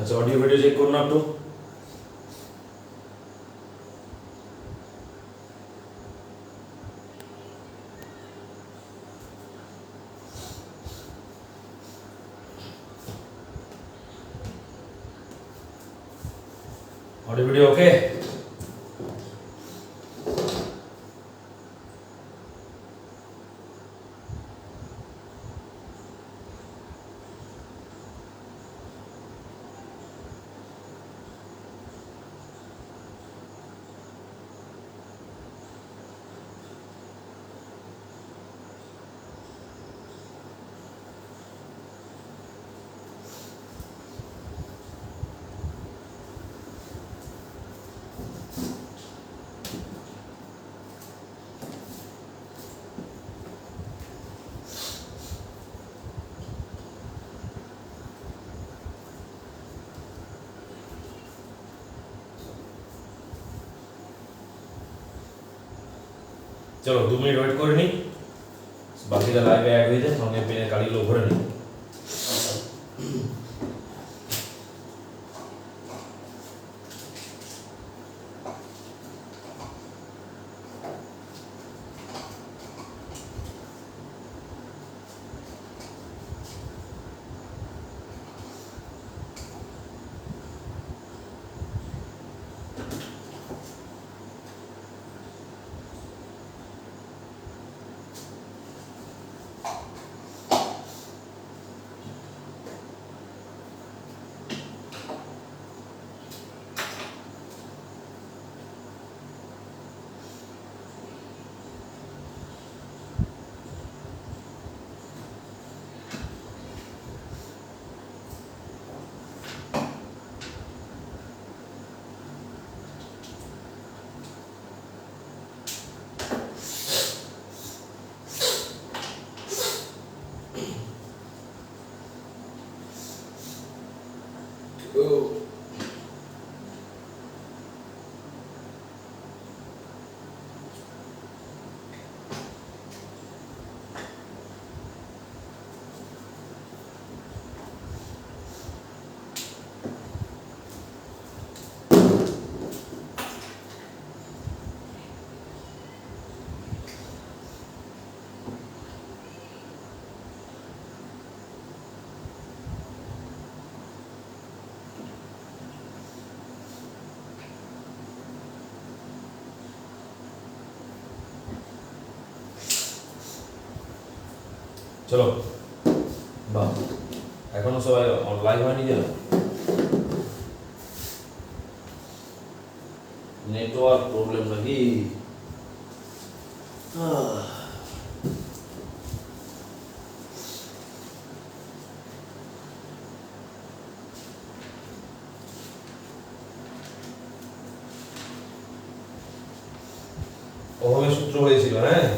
আচ্ছা audio video check করুন একটু। Audio video okay. चलो 2 मिनट वेट করে নি, বাকিটা লাইভে অ্যাড হয়ে যায়, সঙ্গে পেনের কালিগুলো ভরে নি। चलो বাহ, এখনো সবাই লাইভ হয়নি কেন? নেটওয়ার্ক প্রবলেম নাকি? ওহমের সূত্র হয়েছিল, হ্যাঁ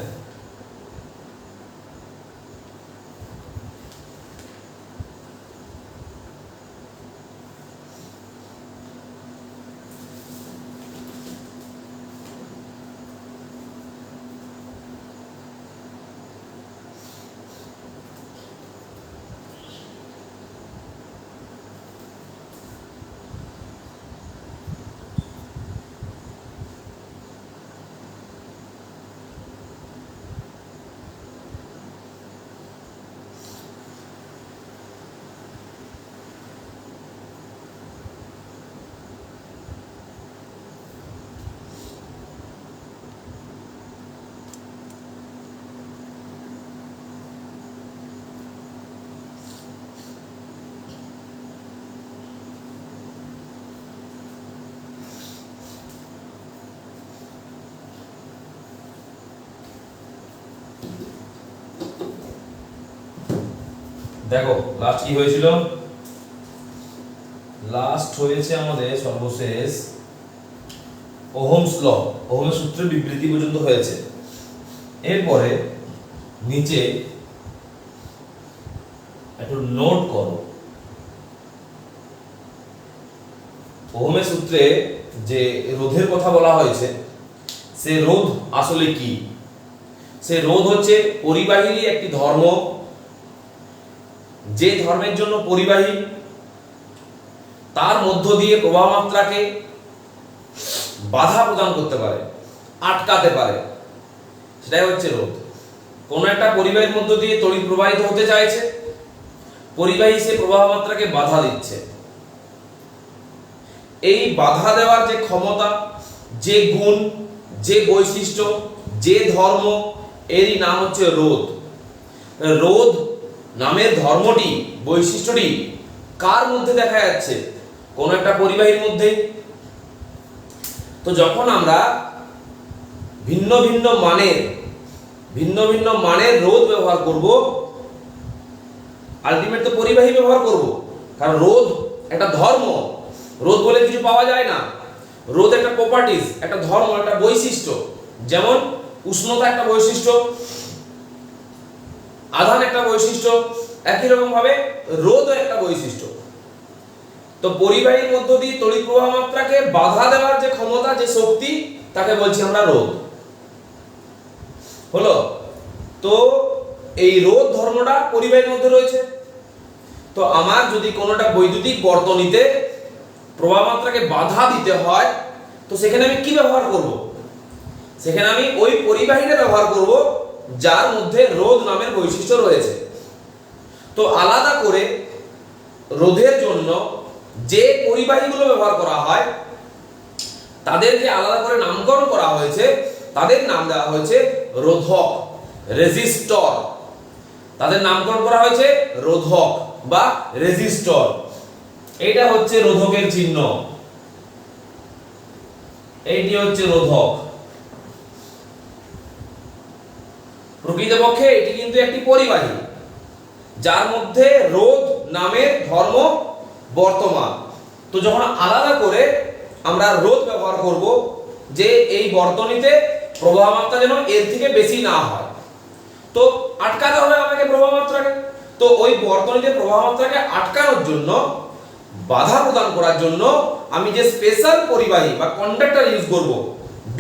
দেখো লাস্ট কি হয়েছিল? লাস্ট হয়েছে আমাদের সর্বশেষ ওহমস ল, ওহমের সূত্রের বিবৃতি পর্যন্ত হয়েছে। এরপরে নিচে একটু নোট করো, ওহমের সূত্রে যে রোধের কথা বলা হয়েছে সে রোধ আসলে কি? সে রোধ হচ্ছে পরিবাহীরই একটি ধর্ম, যে ধর্মের জন্য পরিবাহী তার মধ্য দিয়ে প্রবাহ মাত্রাকে বাধা প্রদান করতে পারে, আটকাতে পারে, সেটাই হচ্ছে রোধ। কোন একটা পরিবাহীর মধ্য দিয়ে তড়িৎ প্রবাহিত হতে চাইছে, পরিবাহী সে প্রবাহ মাত্রাকে বাধা দিচ্ছে। এই বাধা দেওয়ার যে ক্ষমতা, যে গুণ, যে বৈশিষ্ট্য, যে ধর্ম, এরই নাম হচ্ছে রোধ। রোধ নামের ধর্মটি, বৈশিষ্ট্যটি কার মধ্যে দেখা যাচ্ছে? কোন একটা পরিবাহীর মধ্যে। তো যখন আমরা ভিন্ন ভিন্ন মানের রোধ ব্যবহার করব, আলটিমেট তো পরিবাহী ব্যবহার করব, কারণ রোধ একটা ধর্ম। রোধ বলে কিছু পাওয়া যায় না। রোধ একটা প্রপার্টিজ, একটা ধর্ম, একটা বৈশিষ্ট্য। যেমন উষ্ণতা একটা বৈশিষ্ট্য, আধান একটা বৈশিষ্ট্য, একই রকম ভাবে রোধও একটা বৈশিষ্ট্য। তো পরিবাহীর মধ্য দিয়ে তড়িৎ প্রবাহ মাত্রাকে বাধা দেওয়ার যে ক্ষমতা, যে শক্তি, তাকে বলছি আমরা রোধ। হলো? তো এই রোধ ধর্মটা পরিবাহীর মধ্যে রয়েছে। তো আমার যদি কোনোটা বৈদ্যুতিক বর্তনীতে প্রবাহ মাত্রাকে বাধা দিতে হয়, তো সেখানে আমি কি ব্যবহার করব? সেখানে আমি ওই পরিবাহীটা ব্যবহার করব যার মধ্যে রোধ নামের বৈশিষ্ট্য রয়েছে। তো আলাদা করে রোধের জন্য যে পরিবাহীগুলো ব্যবহার করা হয়, তাদেরকে আলাদা করে নামকরণ করা হয়েছে। তাদের নাম দেওয়া হয়েছে রোধক, রেজিস্টর। তাদের নামকরণ করা হয়েছে রোধক বা রেজিস্টর। এটা হচ্ছে রোধকের চিহ্ন, এইটি হচ্ছে রোধক। প্রকৃতপক্ষে এটি কিন্তু একটি পরিবাহী যার মধ্যে রোধ নামের ধর্ম বর্তমান। তো যখন আলাদা করে আমরা রোধ ব্যবহার করব, যে এই বর্তনীতে প্রবাহ মাত্রা যেন এর থেকে বেশি না হয়, তো আটকাতে হবে আমাকে প্রবাহ মাত্রাকে। তো ওই বর্তনীতে প্রবাহ মাত্রাকে আটকানোর জন্য, বাধা প্রদান করার জন্য আমি যে স্পেশাল পরিবাহী বা কন্ডাক্টর ইউজ করব,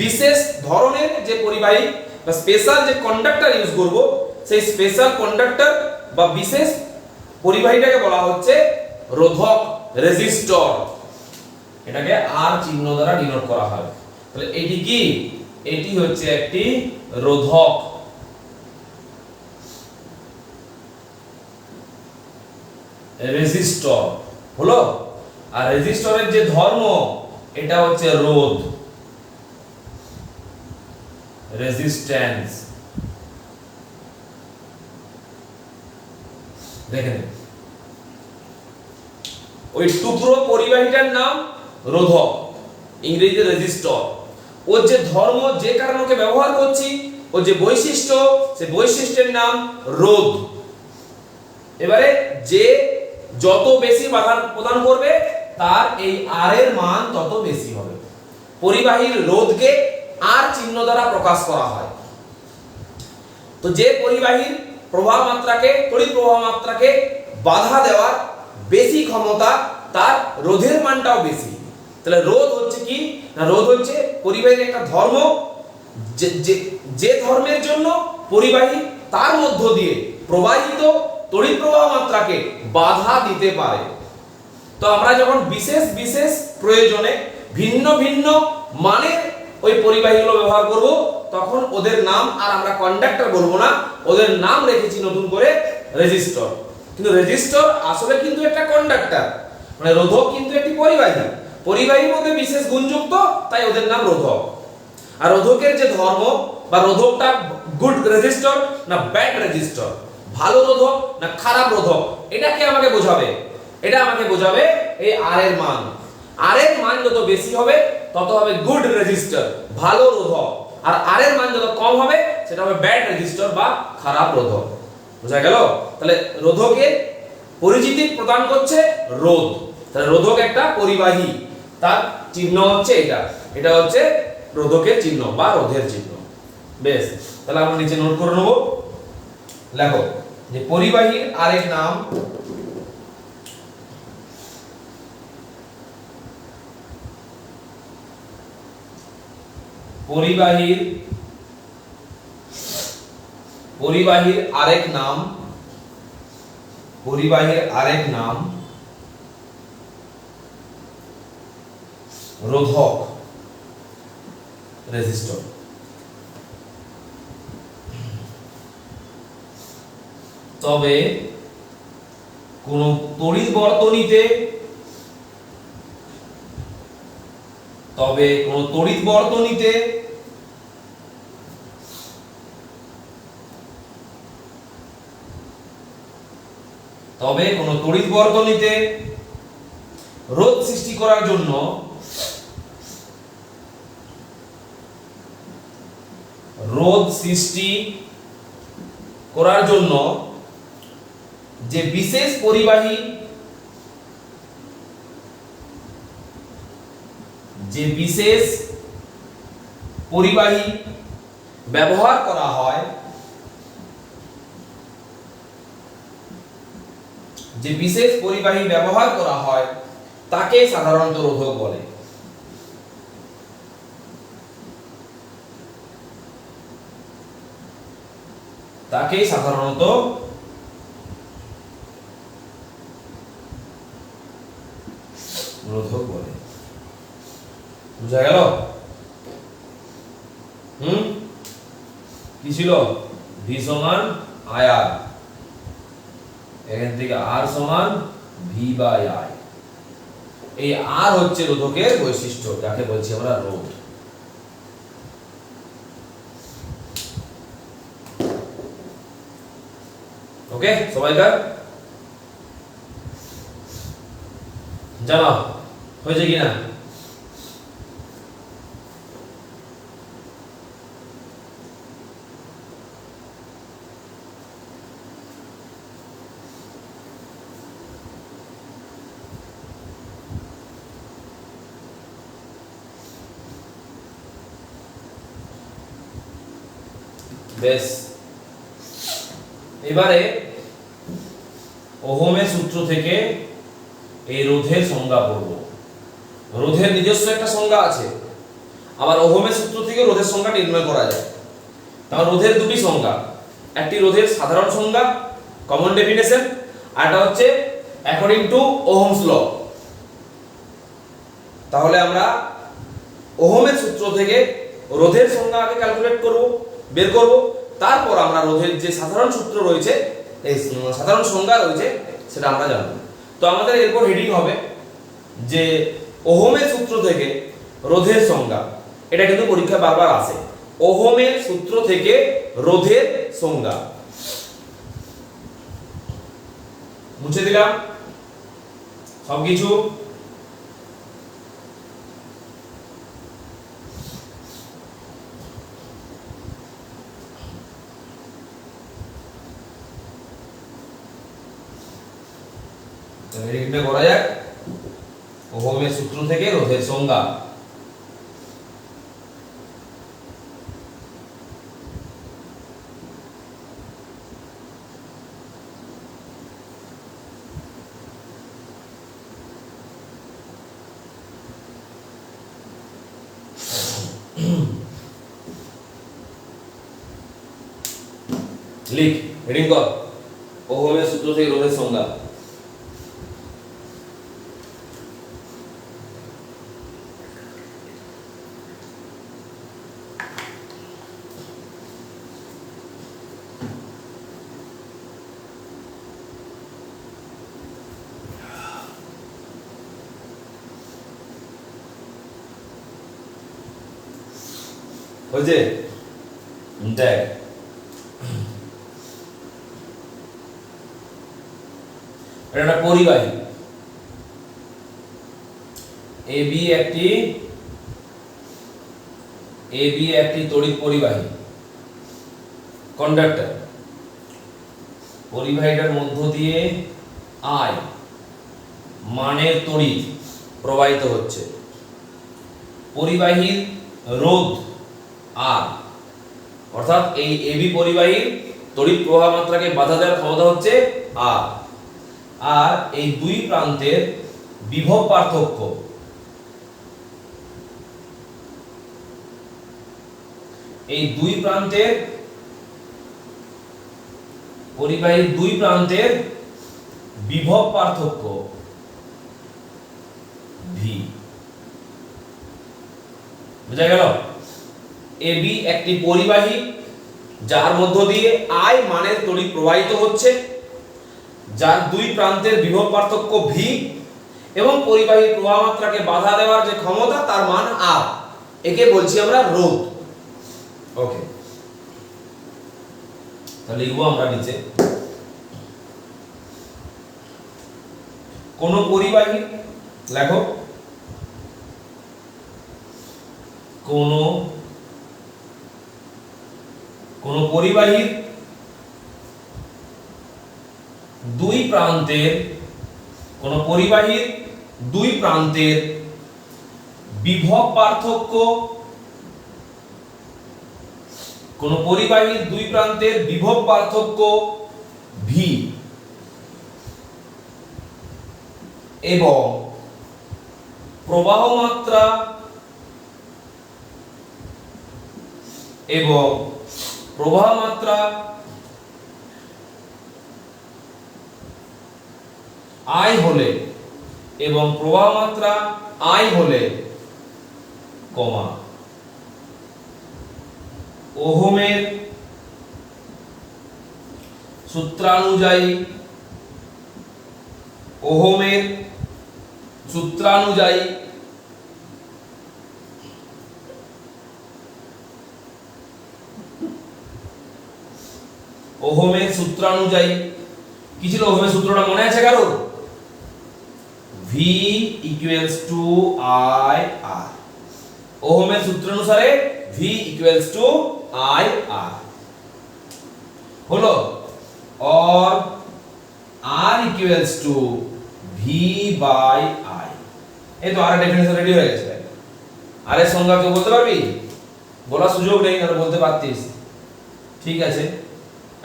বিশেষ ধরনের যে পরিবাহী বা স্পেশাল যে কন্ডাক্টর ইউজ করব, সেই স্পেশাল কন্ডাক্টর বা বিশেষ পরিবাহীটাকে বলা হচ্ছে রোধক, রেজিস্টর। এটাকে আর চিহ্ন দ্বারা ডিনোট করা হয়। তাহলে এটি কি? এটি হচ্ছে একটি রোধক। রেজিস্টর হলো। আর রেজিস্টরের যে ধর্ম, এটা হচ্ছে রোধ, রেজিস্ট্যান্স। দেখেন, ওই টুকরো পরিবাহীটার নাম রোধক, ইংরেজিতে রেজিস্টর। ওর যে ধর্ম, যে কারণে ওকে ব্যবহার করছি, ওর যে বৈশিষ্ট্য, সেই বৈশিষ্ট্যের নাম রোধ। এবারে যে যত বেশি বাধা প্রদান করবে, তার এই আর এর মান তত বেশি হবে। পরিবাহীর রোধকে আর চিহ্ন দ্বারা প্রকাশ করা হয়। তো যে পরিবাহীর প্রবাহ মাত্রাকে, তড়িৎ প্রবাহ মাত্রাকে বাধা দেওয়ার বেশি ক্ষমতা, তার রোধের মানটাও বেশি। তাহলে রোধ হচ্ছে কি না? রোধ হচ্ছে পরিবাহীর একটা ধর্ম, যে ধর্মের জন্য পরিবাহী তার মধ্য দিয়ে প্রবাহিত তড়িৎ প্রবাহ মাত্রাকে বাধা দিতে পারে। তো আমরা যখন বিশেষ বিশেষ প্রয়োজনে ভিন্ন ভিন্ন মানের ওই পরিবাহীগুলো ব্যবহার করব, তখন ওদের নাম আর আমরা কন্ডাক্টর বলবো না, ওদের নাম রেখেছি নতুন করে রেজিস্টর। কিন্তু রেজিস্টর আসলে কিন্তু একটা কন্ডাক্টর, মানে রোধক কিন্তু একটি পরিবাহী। পরিবাহীর মধ্যে বিশেষ গুণযুক্ত, তাই ওদের নাম রোধক। আর রোধকের যে ধর্ম বা রোধকটা গুড রেজিস্টর না ব্যাড রেজিস্টর, ভালো রোধক না খারাপ রোধক, এটাকে আমাকে বোঝাবে। এটা আমাকে বোঝাবে এই আর এর মান। আর এর মান যত বেশি হবে, তত হবে গুড রেজিস্টর, ভালো রোধক। আর আর এর মান যত কম হবে, সেটা হবে ব্যাড রেজিস্টর বা খারাপ রোধক। বোঝা গেল? তাহলে রোধকের পরিচিতি প্রদান করছে রোধ। তাহলে রোধক একটা পরিবাহী, তার চিহ্ন হচ্ছে এটা। এটা হচ্ছে রোধকের চিহ্ন বা রোধের চিহ্ন। বেশ, তাহলে আমরা নিচে নোট করে নেব। লেখো যে পরিবাহীর আরেক নাম পরিবাহীর আরেক নাম রোধক রেজিস্টর। তবে কোন তড়িৎ বর্তনীতে রোধ সৃষ্টি করার জন্য যে বিশেষ পরিবাহী ব্যবহার করা হয়, তাকে সাধারণত রোধক বলে। বুঝা গেল? কি ছিল? ভি সমান আইআর, এখান থেকে আর সমান ভি বাই আই। এই আর হচ্ছে রোধকের বৈশিষ্ট্য, যাকে বলছি আমরা রোধ। ওকে, সবাইকার জানা হয়েছে কিনা? বেশ, এবারে ওহমের সূত্র থেকে এই রোধের সংজ্ঞা পড়ব। রোধের নিজস্ব একটা সংজ্ঞা আছে, আবার ওহমের সূত্র থেকে রোধের সংজ্ঞা নির্ণয় করা যায়। তাহলে রোধের দুটি সংজ্ঞা, একটি রোধের সাধারণ সংজ্ঞা কমন ডেফিনেশন, আর একটা হচ্ছে অ্যাকর্ডিং টু ওহমস ল। তাহলে আমরা ওহমের সূত্র থেকে রোধের সংজ্ঞা আগে ক্যালকুলেট করব, বের করব, তারপর আমরা রোধের যে সাধারণ সূত্র রয়েছে, এই সাধারণ সংজ্ঞা রয়েছে, সেটা আমরা জানব। তো আমাদের এরপর হেডিং হবে যে ওহমের সূত্র থেকে রোধের সংজ্ঞা। এটা কিন্তু পরীক্ষায় বারবার আসে, ওহমের সূত্র থেকে রোধের সংজ্ঞা। মুছে দিলাম সবকিছু। হেডিংটা করা যাক, ওহমের সূত্র থেকে রোধের সংজ্ঞা। লিখ, হেডিং কর, ওহমের সূত্র থেকে রোধের সংজ্ঞা। হয়েছে? দেখ, এটা একটা পরিবাহী, এবি একটি তড়িৎ পরিবাহী কন্ডাক্টর। পরিবাহীটার মধ্য দিয়ে আই মানের তড়িৎ প্রবাহিত হচ্ছে। পরিবাহীর রোধ আর, অর্থাৎ এই এবি পরিবাহীর তড়িৎ প্রবাহ মাত্রাকে বাধা দেওয়ার ক্ষমতা হচ্ছে আর। আর এই দুই প্রান্তের বিভব পার্থক্য, এই দুই প্রান্তের পরিবাহীর দুই প্রান্তের বিভব পার্থক্য ভি। বুঝা গেল? এবি একটি পরিবাহী যার মধ্য দিয়ে I মানের তড়িৎ প্রবাহিত হচ্ছে, যার দুই প্রান্তের বিভব পার্থক্য V এবং পরিবাহীর প্রবাহ মাত্রাকে বাধা দেওয়ার যে ক্ষমতা তার মান R, একে বলছি আমরা রোধ। ওকে, তাহলে লিখবো আমরা নিচে কোন পরিবাহী, লেখো কোন পরিবাহীর দুই প্রান্তের বিভব পার্থক্য V এবং প্রবাহ মাত্রা I হলে কমা ওহমের সূত্রানুযায়ী কি ছিল ওহমের সূত্রটা মনে আছে কারো? V equals to IR। ওহমের সূত্র অনুসারে V equals to IR হলো, or R equals to V by I। এই তো আর ডেফিনিশন রেডি হয়ে গেছে। আর এর সংজ্ঞা কেউ বলতে পারবি? বলার সুযোগ নেই, আর বলতে পারতিস, ঠিক আছে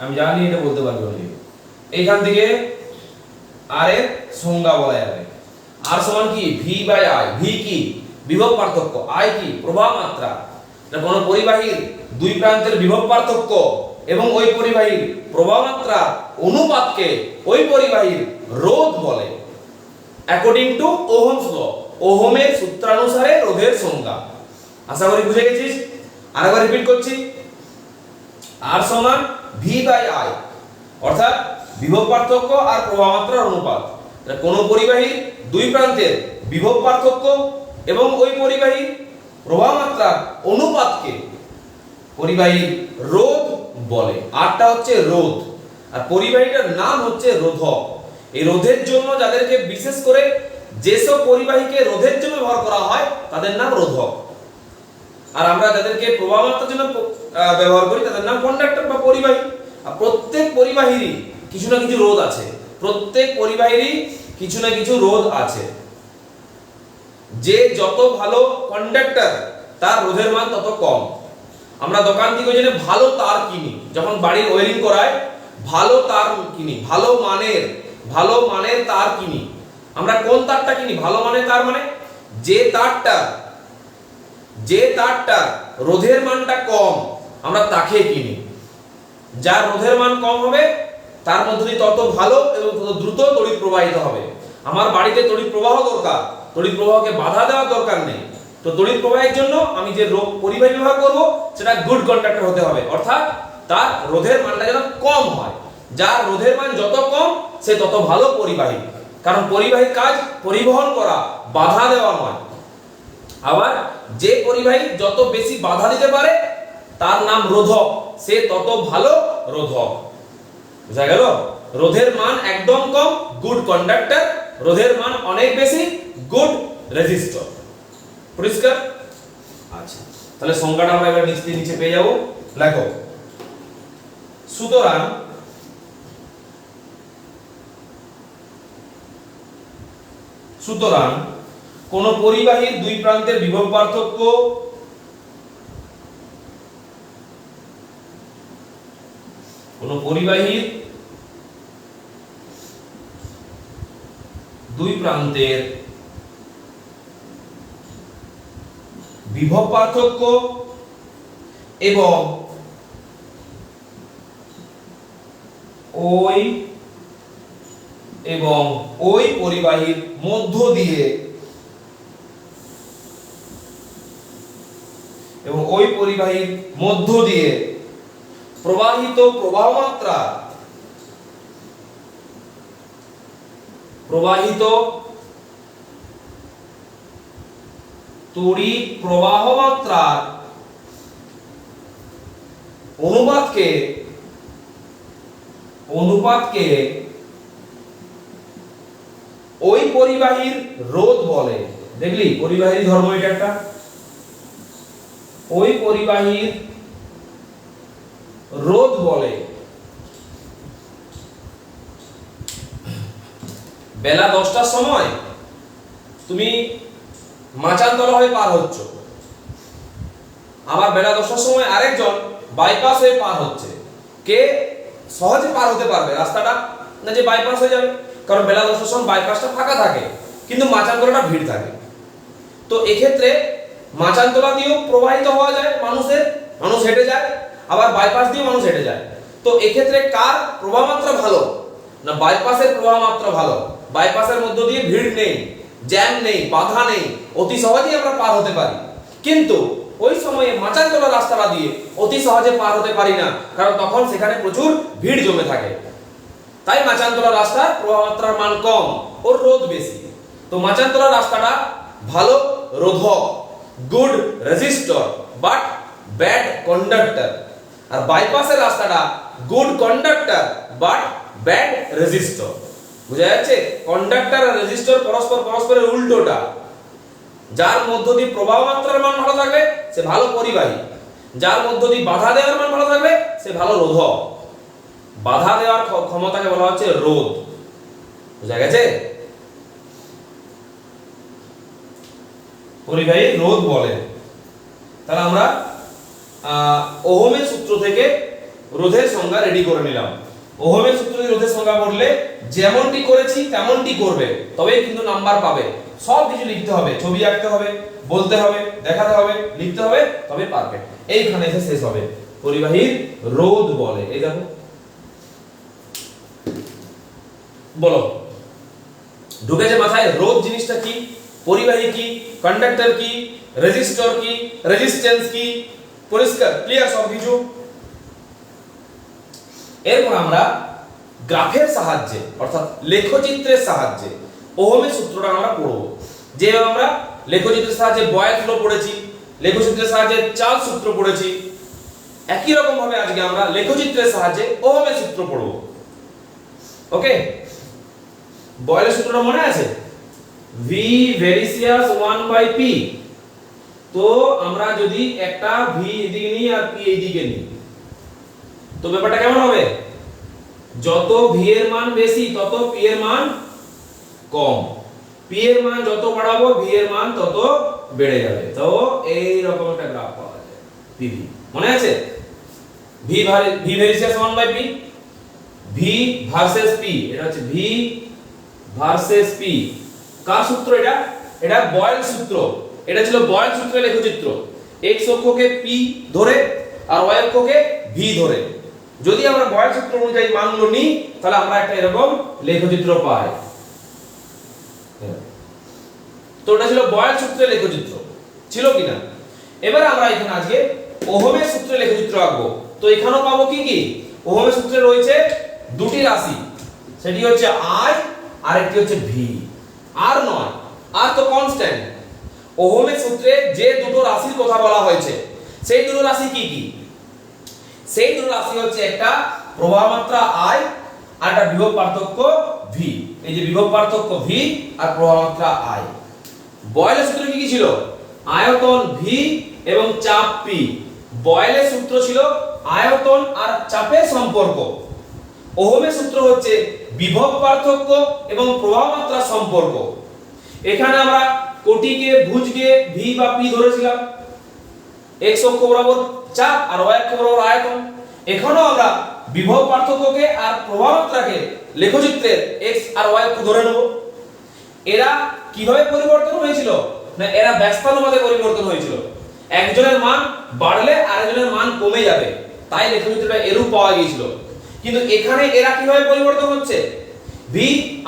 আমি জানি এটা বলতে পারবি না। এইখান থেকে আর এর সংজ্ঞা বলা যাবে। আর সমান কি? V by I। V কি? বিভব পার্থক্য। I কি? প্রবাহ মাত্রা। এটা কোন পরিবাহীর দুই প্রান্তের বিভব পার্থক্য এবং ওই পরিবাহীর প্রবাহ মাত্রা অনুপাতকে ওই পরিবাহীর রোধ বলে, অ্যাকর্ডিং টু ওহমস ল। ওহমের সূত্রানুসারে রোধের সংজ্ঞা। আশা করি বুঝে গেছিস। আরেকবার রিপিট করছি, আর সমান V by I, অর্থাৎ বিভব পার্থক্য আর প্রবাহ মাত্রার অনুপাত। কোন পরিবাহীর দুই প্রান্তের বিভব পার্থক্য এবং ওই পরিবাহীর প্রবাহ মাত্রার অনুপাতকে পরিবাহীর রোধ বলে। আরটা হচ্ছে রোধ, আর পরিবাহীটার নাম হচ্ছে রোধক। এই রোধের জন্য যাদেরকে বিশেষ করে যেসব পরিবাহীকে রোধের জন্য ব্যবহার করা হয় তাদের নাম রোধক, আর আমরা যাদেরকে প্রবাহ মাত্রার জন্য ব্যবহার করি তাদের নাম কন্ডাক্টর বা পরিবাহী। আর প্রত্যেক পরিবাহীরই কিছু না কিছু রোধ আছে, যে যত ভালো কন্ডাক্টর তার রোধের মান তত কম। আমরা দোকান থেকে জেনে ভালো তার কিনি, যখন বাড়ির ওয়্যারিং করায় ভালো তার কিনি, ভালো মানের তার কিনি। আমরা কোন তারটা কিনি? ভালো মানের তার, মানে যে তারটা রোধের মানটা কম আমরা তাকে কিনি। যার রোধের মান কম হবে তার মধ্য দিয়ে তত ভালো এবং তত দ্রুত তড়িৎ প্রবাহিত হবে। আমার বাড়িতে তড়িৎ প্রবাহ দরকার, তড়িৎ প্রবাহকে বাধা দেওয়ার দরকার নেই। তো তড়িৎ প্রবাহের জন্য আমি যে পরিবাহী ব্যবহার করব সেটা গুড কন্ডাক্টর হতে হবে, অর্থাৎ তার রোধের মানটা যেন কম হয়। যার রোধের মান যত কম সে তত ভালো পরিবাহী, কারণ পরিবাহীর কাজ পরিবহন করা, বাধা দেওয়া নয়। আবার যে পরিবাহী যত বেশি বাধা দিতে পারে তার নাম রোধক, সে তত ভালো রোধক। বুঝা গেল? রোধের মান একদম কম গুড কন্ডাক্টর, রোধের মান অনেক বেশি গুড রেজিস্টর। পরিষ্কার? আচ্ছা, তাহলে সংজ্ঞাটা আমরা এবার নিচে পেয়ে যাব। লেখো, সুতরাং কোন পরিবাহীর দুই প্রান্তের বিভব পার্থক্য এবং ওই পরিবাহীর মধ্য দিয়ে পরিবাহীর মধ্য দিয়ে প্রবাহিত তড়িৎ প্রবাহ মাত্রার অনুপাতকে ওই পরিবাহীর রোধ বলে। দেখলি পরিবাহীর ধর্ম এটা একটা, ওই পরিবাহীর রোধ বলে। বেলা 10টার সময় তুমি মাচানতলা হয়ে পার হচ্ছ, আবার বেলা 10টার সময় আরেকজন বাইপাস হয়ে পার হচ্ছে। কে সহজে পার হতে পারবে রাস্তাটা? না যে বাইপাস হয়ে যাবে, কারণ বেলা 10টার সময় বাইপাসটা ফাঁকা থাকে কিন্তু মাচানতলাটা ভিড় থাকে। তো এক্ষেত্রে মাচানতলা দিয়েও প্রবাহিত হওয়া যায়, মানুষ হেঁটে যায়, আবার বাইপাস দিয়েও মানুষ হেঁটে যায়। তো এক্ষেত্রে কার প্রবাহ মাত্রা ভালো? না বাইপাসের প্রবাহ মাত্রা ভালো। বাইপাসের মধ্য দিয়ে ভিড় নেই, জ্যাম নেই, বাধা নেই, অতি সহজেই আমরা পার হতে পারি। কিন্তু ওই সময়ে মাচানতলা রাস্তাটা দিয়ে অতি সহজে পার হতে পারি না, কারণ তখন সেখানে প্রচুর ভিড় জমে থাকে। তাই মাচানতলা রাস্তার প্রবাহ মাত্রার মান কম, ওর রোধ বেশি। তো মাচানতলা রাস্তাটা ভালো রোধক, good resistor but bad conductor. আর বাইপাসের রাস্তাটা good conductor but bad resistor. বুঝা যাচ্ছে? কন্ডাক্টর আর রেজিস্টর পরস্পরের উল্টোটা। যার মধ্য দিয়ে প্রবাহ মাত্রার মান ভালো থাকবে সে ভালো পরিবাহী, যার মধ্য দিয়ে বাধা দেওয়ার মান ভালো থাকবে সে ভালো রোধক। বাধা দেওয়ার ক্ষমতাকে বলা হচ্ছে রোধ। বুঝা গেছে? পরিবাহী রোধ বলে। তাহলে আমরা ওহমের সূত্র থেকে রোধের সংজ্ঞা রেডি করে নিলাম। ওহমের সূত্র থেকে রোধের সংজ্ঞা পড়লে যেমনটি করেছি তেমনটি করবে, তবেই কিন্তু নাম্বার পাবে। সব কিছু লিখতে হবে, ছবি আঁকতে হবে, বলতে হবে, দেখাতে হবে, লিখতে হবে, তবে পারফেক্ট। এইখানে এসে শেষ হবে। পরিবাহীর রোধ বলে। এই দেখো, বলো ঢুকেছে মাথায়? রোধ জিনিসটা কি, পরিবাহী কি, কন্ডাক্টর কি, রেজিস্টর কি, রেজিস্ট্যান্স কি, পরিষ্কার ক্লিয়ার সব কিছু? এরপর আমরা গ্রাফের সাহায্যে অর্থাৎ লেখচিত্রের সাহায্যে ওহমের সূত্রটা আমরা পড়ব। যেভাবে আমরা লেখচিত্রের সাহায্যে বয়েল ল পড়েছি, লেখচিত্রের সাহায্যে চার্লস সূত্র পড়েছি, একই রকম ভাবে আজকে আমরা লেখচিত্রের সাহায্যে ওহমের সূত্র পড়ব। ওকে, বয়েলের সূত্রটা মনে আছে? V ভেরিসিয়াস 1/p। তো আমরা যদি একটা v এদিকে নিই আর p এইদিকে নিই, তো ব্যাপারটা কেমন হবে? যত v এর মান বেশি তত p এর মান কম, p এর মান যত বাড়াবো v এর মান তত বেড়ে যাবে। তো এই রকম একটা গ্রাফ পাওয়া যায় pv। মনে আছে? v ভেরিসিয়াস 1/p, v versus p, এটা হচ্ছে v ভার্সেস p। কার সূত্র এটা? এটা বয়েল সূত্র। এটা ছিল বয়েল সূত্রের লেখচিত্র। x অক্ষকে p ধরে আর y অক্ষকে v ধরে যদি আমরা বয়েল সূত্র অনুযায়ী মানগুলো নিই, তাহলে আমরা একটা এরকম লেখচিত্র পাই। তো এটা ছিল বয়েল সূত্রের লেখচিত্র, ছিল কিনা? এবারে আমরা এখানে আজকে ওহমের সূত্রের লেখচিত্র আঁকবো। তো এখানেও পাবো কি কি? ওহমের সূত্রে রয়েছে দুটি রাশি, সেটি হচ্ছে I আর একটি হচ্ছে V। আর নয়, আর তো কনস্ট্যান্ট। ওহমের সূত্রে যে দুটো রাশির কথা বলা হয়েছে সেই দুটো রাশি কি কি? সেই দুটো রাশি হচ্ছে একটা প্রবাহ মাত্রা I আর একটা বিভব পার্থক্য V। এই যে বিভব পার্থক্য V আর প্রবাহ মাত্রা I। বয়েলের সূত্র কি কি ছিল? আয়তন V এবং চাপ P। বয়েলের সূত্র ছিল আয়তন আর চাপের সম্পর্ক। ওহমের সূত্র হচ্ছে বিভব পার্থক্য এবং প্রবাহ মাত্রা সম্পর্ক। এখানে আমরা কোটিকে ভুজকে v বা p ধরেছিলাম, x অক্ষ বরাবর চাপ আর y অক্ষ বরাবর আয়তন। এখানেও আমরা বিভব পার্থক্যকে আর প্রবাহ মাত্রাকে লেখচিত্রের x আর y অক্ষ ধরে নেব। এরা কিভাবে পরিবর্তন হয়েছিল? না এরা ব্যস্তানুপাতে পরিবর্তন হয়েছিল। একজনের মান বাড়লে আরেকজনের মান কমে যাবে, তাই লেখচিত্রটা এরূপ পাওয়া গিয়েছিল। কিন্তু এখানে এরা কিভাবে পরিবর্তন হচ্ছে? v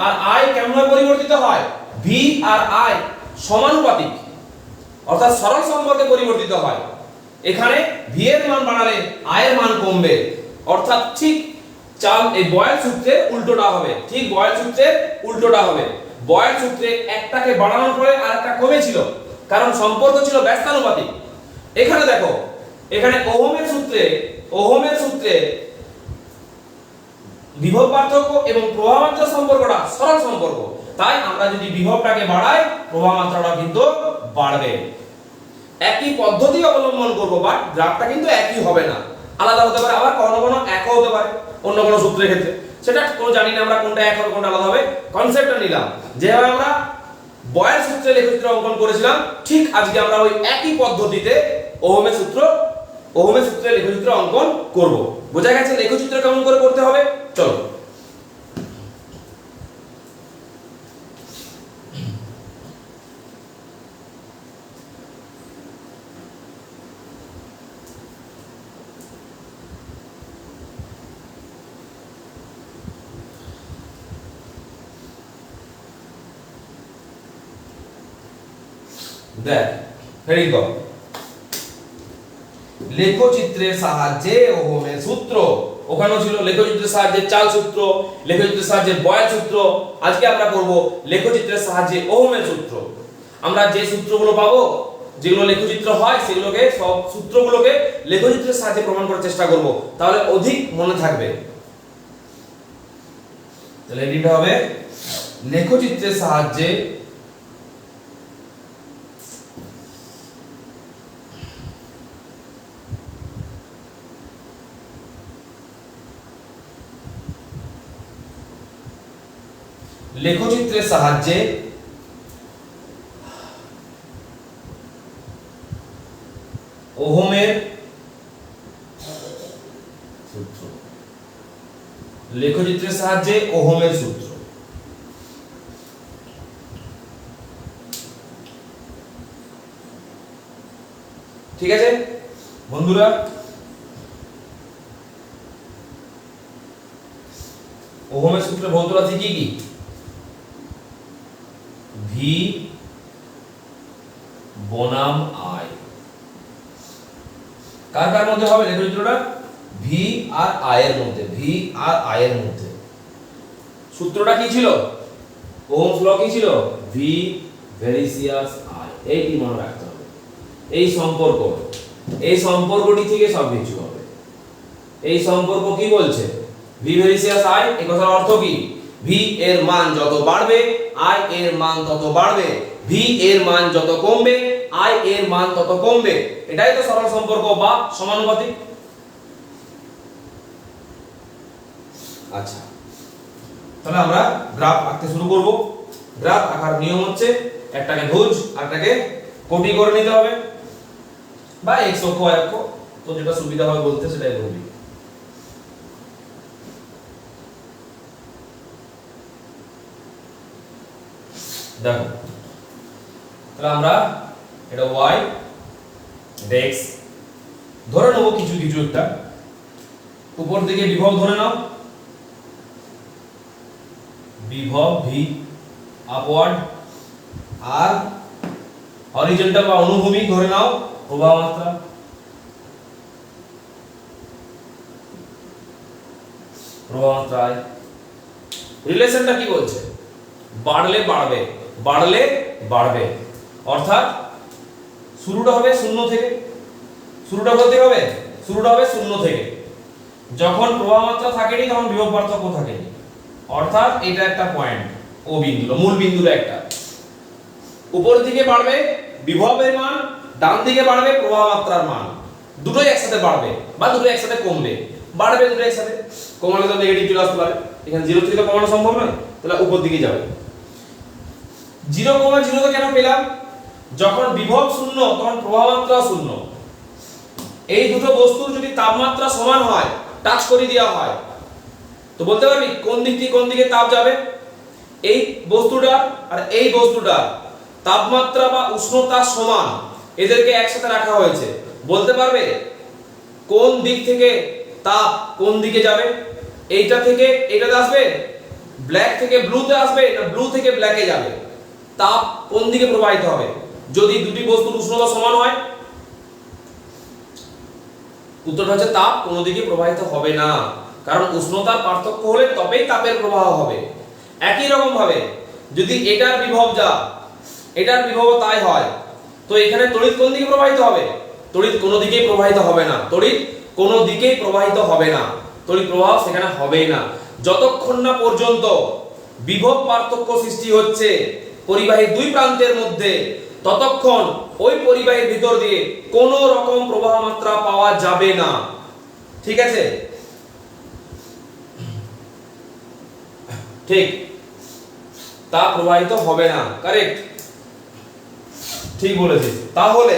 আর i কেমন ভাবে পরিবর্তিত হয়? v আর i সমানুপাতিক অর্থাৎ সরল সম্পর্কে পরিবর্তিত হয়। এখানে ভি এর মান বাড়ালে আই এর মান কমবে, অর্থাৎ ঠিক এই বয়েল সূত্রের উল্টোটা হবে, ঠিক বয়েল সূত্রের উল্টোটা হবে। বয়েল সূত্রে একটাকে বাড়ানোর পরে আরেকটা কমেছিল, কারণ সম্পর্ক ছিল ব্যস্তানুপাতিক। এখানে দেখো, এখানে ওহমের সূত্রে বিভব পার্থক্য এবং প্রবাহ মাত্রা সম্পর্কটা সরল সম্পর্ক, তাই আমরা যদি বিভবটাকে বাড়াই প্রবাহ মাত্রাটা কিন্তু বাড়বে। একই পদ্ধতি অবলম্বন করব, বাট গ্রাফটা কিন্তু একই হবে না, আলাদা হতে পারে, আবার কখনো কখনো একও হতে পারে অন্য কোনো সূত্রের ক্ষেত্রে, সেটা কোনো জানি না আমরা কোনটা এক হবে কোনটা আলাদা হবে। কনসেপ্টটা নিলাম, যেভাবে আমরা বয়েল সূত্রে লেখচিত্র অঙ্কন করেছিলাম, ঠিক আজকে আমরা ওই একই পদ্ধতিতে ওহমের সূত্রে লেখচিত্র অঙ্কন করব। বোঝা গেছে লেখচিত্র কেমন করে করতে হবে? চলো। দেখ, ভেরি গুড। লেখচিত্রের সাহায্যে ওহমের সূত্র, ওখানেও ছিল লেখচিত্রের সাহায্যে চাল সূত্র, লেখচিত্রের সাহায্যে বয়েল সূত্র। আজকে আমরা করব লেখচিত্রের সাহায্যে ওহমের সূত্র। আমরা যে সূত্রগুলো পাবো, যেগুলো লেখচিত্র হয়, সেগুলোকে সব সূত্রগুলোকে লেখচিত্রের সাহায্যে প্রমাণ করার চেষ্টা করব, তাহলে অধিক মনে থাকবে। তাহলে এটা হবে লেখচিত্রের সাহায্যে ওহমের সূত্র, লেখচিত্রের সাহায্যে ওহমের সূত্র। ঠিক আছে বন্ধুরা, ওহমের সূত্রের ভৌত রাশি কি কি? ভি বনাম আই। কার কার মধ্যে হবে লেখচিত্রটা? ভি আর আই এর মধ্যে, ভি আর আই এর মধ্যে। সূত্রটা কি ছিল? ওহমস ল কি ছিল? V ভেরিসিয়াস I. এইটি মনে রাখতে হবে, এই সম্পর্কটি থেকে সব কিছু হবে। এই সম্পর্ক কি বলছে? ভি ভেরিসিয়াস আই, এই কথার অর্থ কি? ভি এর মান যত বাড়বে আই এর মান তত বাড়বে, ভি এর মান যত কমবে আই এর মান তত কমবে। এটাই তো সরল সম্পর্ক বা সমানুপাতিক। আচ্ছা, তাহলে আমরা গ্রাফ আঁকতে শুরু করব। গ্রাফ আঁকার নিয়ম হচ্ছে একটাকে ভুজ আর একটাকে কোটি করে নিতে হবে, বা এক্স অক্ষ y অক্ষ, তো যেটা সুবিধা হবে বলতে সেটাই বলবি। দেখো, তাহলে আমরা এটা y, এটা x ধরে নেব, কিছু কিছু একটা। উপর দিকে বিভব ধরে নাও, বিভব ভি আপওয়ার্ড, আর হরিজন্টাল বা অনুভূমিক ধরে নাও প্রবাহ মাত্রা। প্রবাহ মাত্রা রিলেশনটা কি বলছে? বাড়লে বাড়বে, বাড়লে বাড়বে, অর্থাৎ শুরুটা হবে শূন্য থেকে। শুরুটা বলতে হবে, শুরুটা হবে শূন্য থেকে। যখন প্রবাহ মাত্রা থাকেনি তখন বিভব পার্থক্য থাকেনি, অর্থাৎ এটা একটা পয়েন্ট, ও বিন্দু, মূল বিন্দুর একটা। উপর দিকে বাড়বে বিভবের মান, ডান দিকে বাড়বে প্রবাহ মাত্রার মান। দুটোই একসাথে বাড়বে বা দুটোই একসাথে কমবে। বাড়বে দুটো একসাথে, কমালে তো নেগেটিভ চলে আসতে পারে। এখানে 0 থেকে তো কমানো সম্ভব নয়, তাহলে উপর দিকে যাবে। 0,0 তো কেন পেলাম? যখন বিভব শূন্য তখন প্রবাহ মাত্রা শূন্য। এই দুটো বস্তুর যদি তাপমাত্রা সমান হয়, টাচ করে দেওয়া হয়, তো বলতে পারবি কোন দিক থেকে কোন দিকে তাপ যাবে? এই বস্তুটা আর এই বস্তুটা তাপমাত্রা বা উষ্ণতা সমান, এদেরকে একসাথে রাখা হয়েছে। বলতে পারবে কোন দিক থেকে তাপ কোন দিকে যাবে? এইটা থেকে এটাতে আসবে, ব্ল্যাক থেকে ব্লুতে আসবে, না ব্লু থেকে ব্ল্যাকে যাবে? তাপ কোন দিকে প্রবাহিত হবে যদি দুটি বস্তুর উষ্ণতা সমান হয়? উত্তরটা হচ্ছে তাপ কোনো দিকে প্রবাহিত হবে না, কারণ উষ্ণতার পার্থক্য হলে তবেই তাপের প্রবাহ হবে। একই রকম ভাবে যদি এটার বিভব যা এটার বিভব তাই হয়, তো এখানে তড়িৎ কোন দিকে প্রবাহিত হবে? তড়িৎ কোনো দিকেই প্রবাহিত হবে না, তড়িৎ কোনো দিকেই প্রবাহিত হবে না, তড়িৎ প্রবাহ সেখানে হবেই না। যতক্ষণ না পর্যন্ত বিভব পার্থক্য সৃষ্টি হচ্ছে পরিবাহীর দুই প্রান্তের মধ্যে, ততক্ষণ ওই পরিবাহীর ভিতর দিয়ে কোনো রকম প্রবাহ মাত্রা পাওয়া যাবে না। ঠিক আছে? ঠিক, তা প্রবাহিত হবে না। কারেক্ট, ঠিক বলেছিস। তাহলে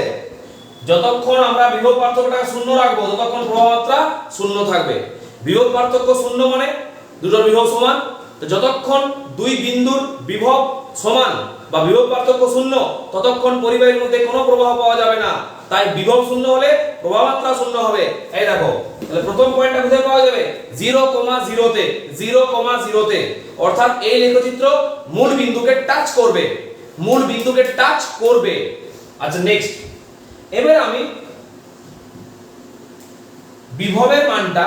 যতক্ষণ আমরা বিভব পার্থক্যটাকে শূন্য রাখবো ততক্ষণ প্রবাহ মাত্রা শূন্য থাকবে। বিভব পার্থক্য শূন্য মানে দুটোর বিভব সমান, তো যতক্ষণ দুই বিন্দুর বিভব সমান বা বিভব পার্থক্য শূন্য ততক্ষণ পরিবাহীর মধ্যে কোনো প্রবাহ পাওয়া যাবে না। তাই বিভব শূন্য হলে প্রবাহ মাত্রা শূন্য হবে। এই দেখো, তাহলে প্রথম পয়েন্টটা কোথায় পাওয়া যাবে? 0,0 তে, 0,0 তে, অর্থাৎ এই লেখচিত্র মূল বিন্দুকে টাচ করবে, মূল বিন্দুকে টাচ করবে। আচ্ছা নেক্সট, এবার আমি বিভবের মানটা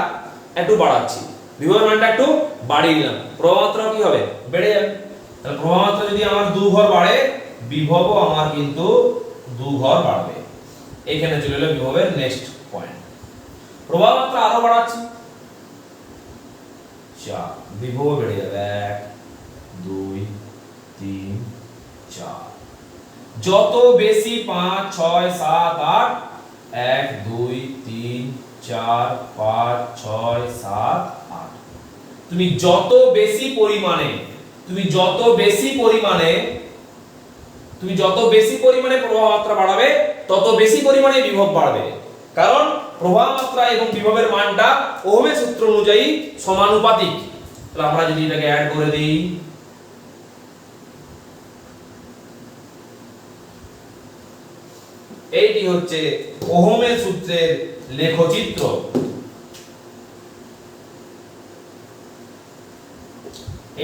একটু বাড়াচ্ছি, বিভবের মানটা একটু বাড়িয়ে নিলাম, প্রবাহ মাত্রা কি হবে? বেড়ে যাবে। তাহলে প্রবাহ মাত্রা যদি আমার 2 ঘর বাড়ে, বিভবও আমার কিন্তু 2 ঘর বাড়বে। এখানে চলে এলো বিভবের নেক্সট পয়েন্ট। প্রবাহ মাত্রা আরো বাড়াচ্ছি, বিভব বেড়ে যাবে 1 2 3 4, যত বেশি 5 6 7 8, 1 2 3 4 5 6 7 8, তুমি যত বেশি পরিমাণে প্রবাহ মাত্রা বাড়াবে তত বেশি পরিমাণে বিভব বাড়বে, কারণ প্রবাহ মাত্রা এবং বিভবের মানটা ওহমের সূত্র অনুযায়ী সমানুপাতিক। তাহলে আমরা যদি এটাকে অ্যাড করে দেই, এইটি হচ্ছে ওহমের সূত্রের লেখচিত্র।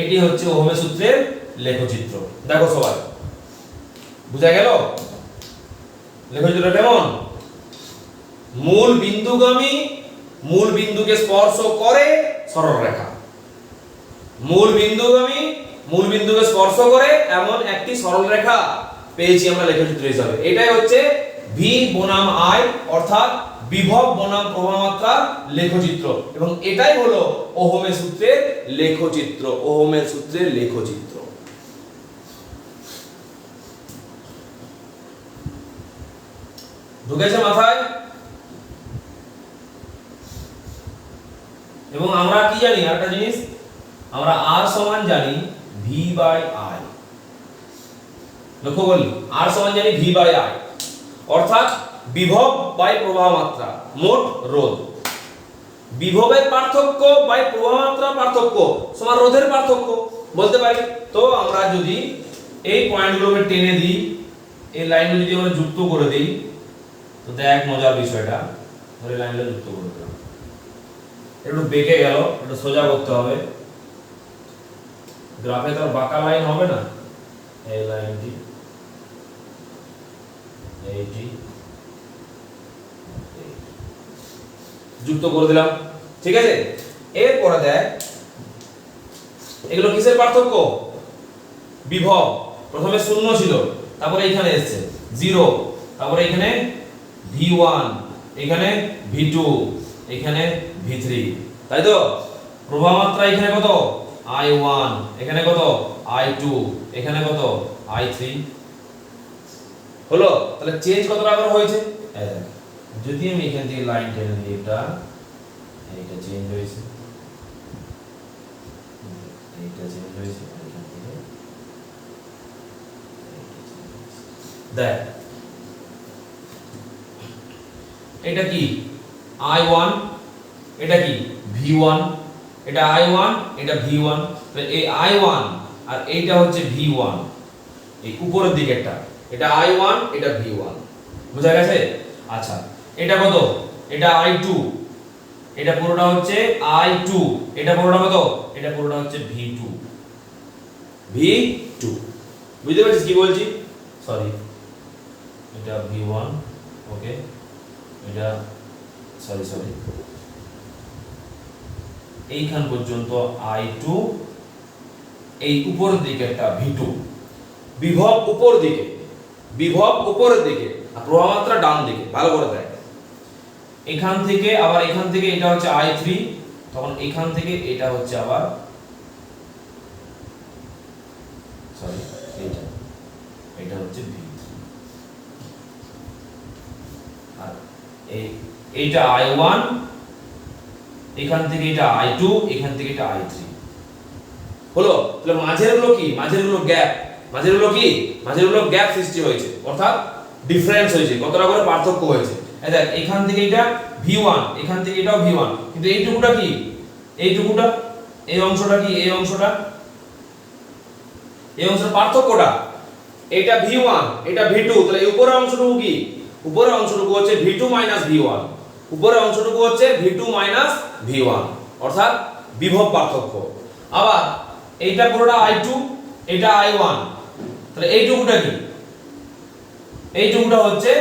এটি হচ্ছে ওহমের সূত্রের লেখচিত্র। দেখো সবাই, বুঝা গেল লেখচিত্রটা কেমন? মূল বিন্দুগামী, মূল বিন্দুকে স্পর্শ করে সরল রেখা, মূল বিন্দুগামী, মূল বিন্দুকে স্পর্শ করে এমন একটি সরল রেখা পেয়েছি আমরা লেখচিত্র হিসাবে। এটাই হচ্ছে ভি বনাম আই, অর্থাৎ বিভব বনাম প্রবাহ মাত্রার লেখচিত্র, এবং এটাই হলো ওহমের সূত্রের লেখচিত্র। ওহমের সূত্রের লেখচিত্র। ঢুকেছে মাথায়? এবং আমরা কি জানি আরেকটা জিনিস, আমরা আর সমান জানি ভি বাই আই। লক্ষ্য করলি, আর সমান জানি ভি বাই আই, অর্থাৎ বিভব বাই প্রবাহ মাত্রা মোট রোধ। বিভবের পার্থক্য বাই প্রবাহ মাত্রা পার্থক্য সমান রোধের পার্থক্য বলতে পারি। তো আমরা যদি এই পয়েন্টগুলোকে টেনে দিই, এই লাইনগুলো যদি আমরা যুক্ত করে দিই, তো দেখ মজার বিষয়টা, ধরে লাইনগুলো যুক্ত করে দিলাম, একটু বেঁকে গেল, একটু সোজা করতে হবে, গ্রাফে তো বাঁকা লাইন হবে না। এই লাইনটি, এইটি যুক্ত করে দিলাম, ঠিক আছে। এরপরে দেখ এগুলো কিসের পার্থক্য? বিভব প্রথমে শূন্য ছিল, তারপরে এখানে এসেছে 0, তারপরে এখানে V1, এখানে V2, এখানে V3, তাই তো। প্রবাহ মাত্রা এখানে কত? I1, এখানে কত? I2, এখানে কত? I3 হলো। তাহলে চেঞ্জ কতটা করে হয়েছে? যদি আমি এখান থেকে লাইন টেনে দিই, এটা চেঞ্জ হয়েছে, এইটা চেঞ্জ হয়েছে, এখান থেকে দেখ এটা কি I1, এটা কি V1, এটা I1, এটা V1, তাহলে এই I1 আর এইটা হচ্ছে V1, এই উপরের দিকেরটা, এটা I1, এটা V1, বুঝা গেছে? আচ্ছা, এটা কত? এটা I2, এটা পুরোটা হচ্ছে I2, এটা পুরোটা কত? এটা পুরোটা হচ্ছে V2, V2, বুঝতে পারছিস কি বলছি? সরি, এটা V1, ওকে, এটা সরি এইখান পর্যন্ত I2, এই উপরের দিকে একটা V2, বিভব উপর দিকে, বিভব উপরের দিকে আর প্রবাহ মাত্রা ডান দিকে। ভালো করে দেখ, এখান থেকে আবার এখান থেকে এটা হচ্ছে I3, তখন এখান থেকে এটা হচ্ছে আবার এটা হচ্ছে V3, আর এইটা I1, এখান থেকে এটা I2, এখান থেকে এটা I3 হলো। তাহলে মাঝের গুলো কি? মাঝের গুলো গ্যাপ, মাঝের গুলো কি? মাঝের গুলো গ্যাপ সৃষ্টি হয়েছে, অর্থাৎ ডিফারেন্স হয়েছে, কতটা করে পার্থক্য হয়েছে। এই দেখ, এখান থেকে এটা V1, এখান থেকে এটাও V1, কিন্তু এইটুকুটা কি? এইটুকুটা, এই অংশটা কি? এই অংশটা, এই অংশের পার্থক্যটা, এটা V1, এটা V2, তাহলে এই উপরের অংশটুকু কি? উপরের অংশটুকু হচ্ছে V2 V1, উপরের অংশটুকু হচ্ছে V2 V1, অর্থাৎ বিভব পার্থক্য। আবার এইটা পুরোটা I2, এটা I1, তাহলে এইটুকুটা কি? এইটুকুটা হচ্ছে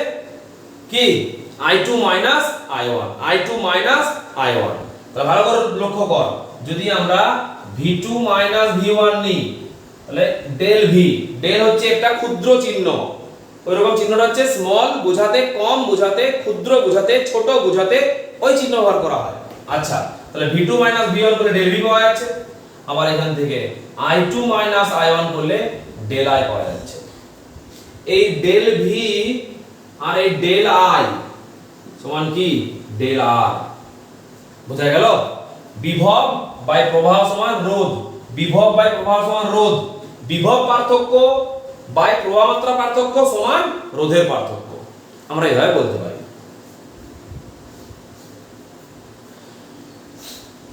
কি? I2 I1, I2 I1। তাহলে ভালো করে লক্ষ্য কর, যদি আমরা V2 V1 নিই, তাহলে ডেল V, ডেল হচ্ছে একটা ক্ষুদ্র চিহ্ন, ওইরকম চিহ্নটা হচ্ছে স্মল বোঝাতে কম বোঝাতে, ক্ষুদ্র বোঝাতে, ছোট বোঝাতে ওই চিহ্ন ব্যবহার করা হয়। আচ্ছা, তাহলে V2 V1 করলে ডেল V পাওয়া যাচ্ছে। আবার এখান থেকে I2 I1 করলে ডেল I পাওয়া যাচ্ছে। এই ডেল V আর এই ডেল I সমান কি? Del R। বোঝা গেল? বিভব বাই প্রবাহ সমান রোধ, বিভব বাই প্রবাহ সমান রোধ, বিভব পার্থক্য বাই প্রবাহ মাত্রা পার্থক্য সমান রোধের পার্থক্য, আমরা এভাবে বলতে পারি।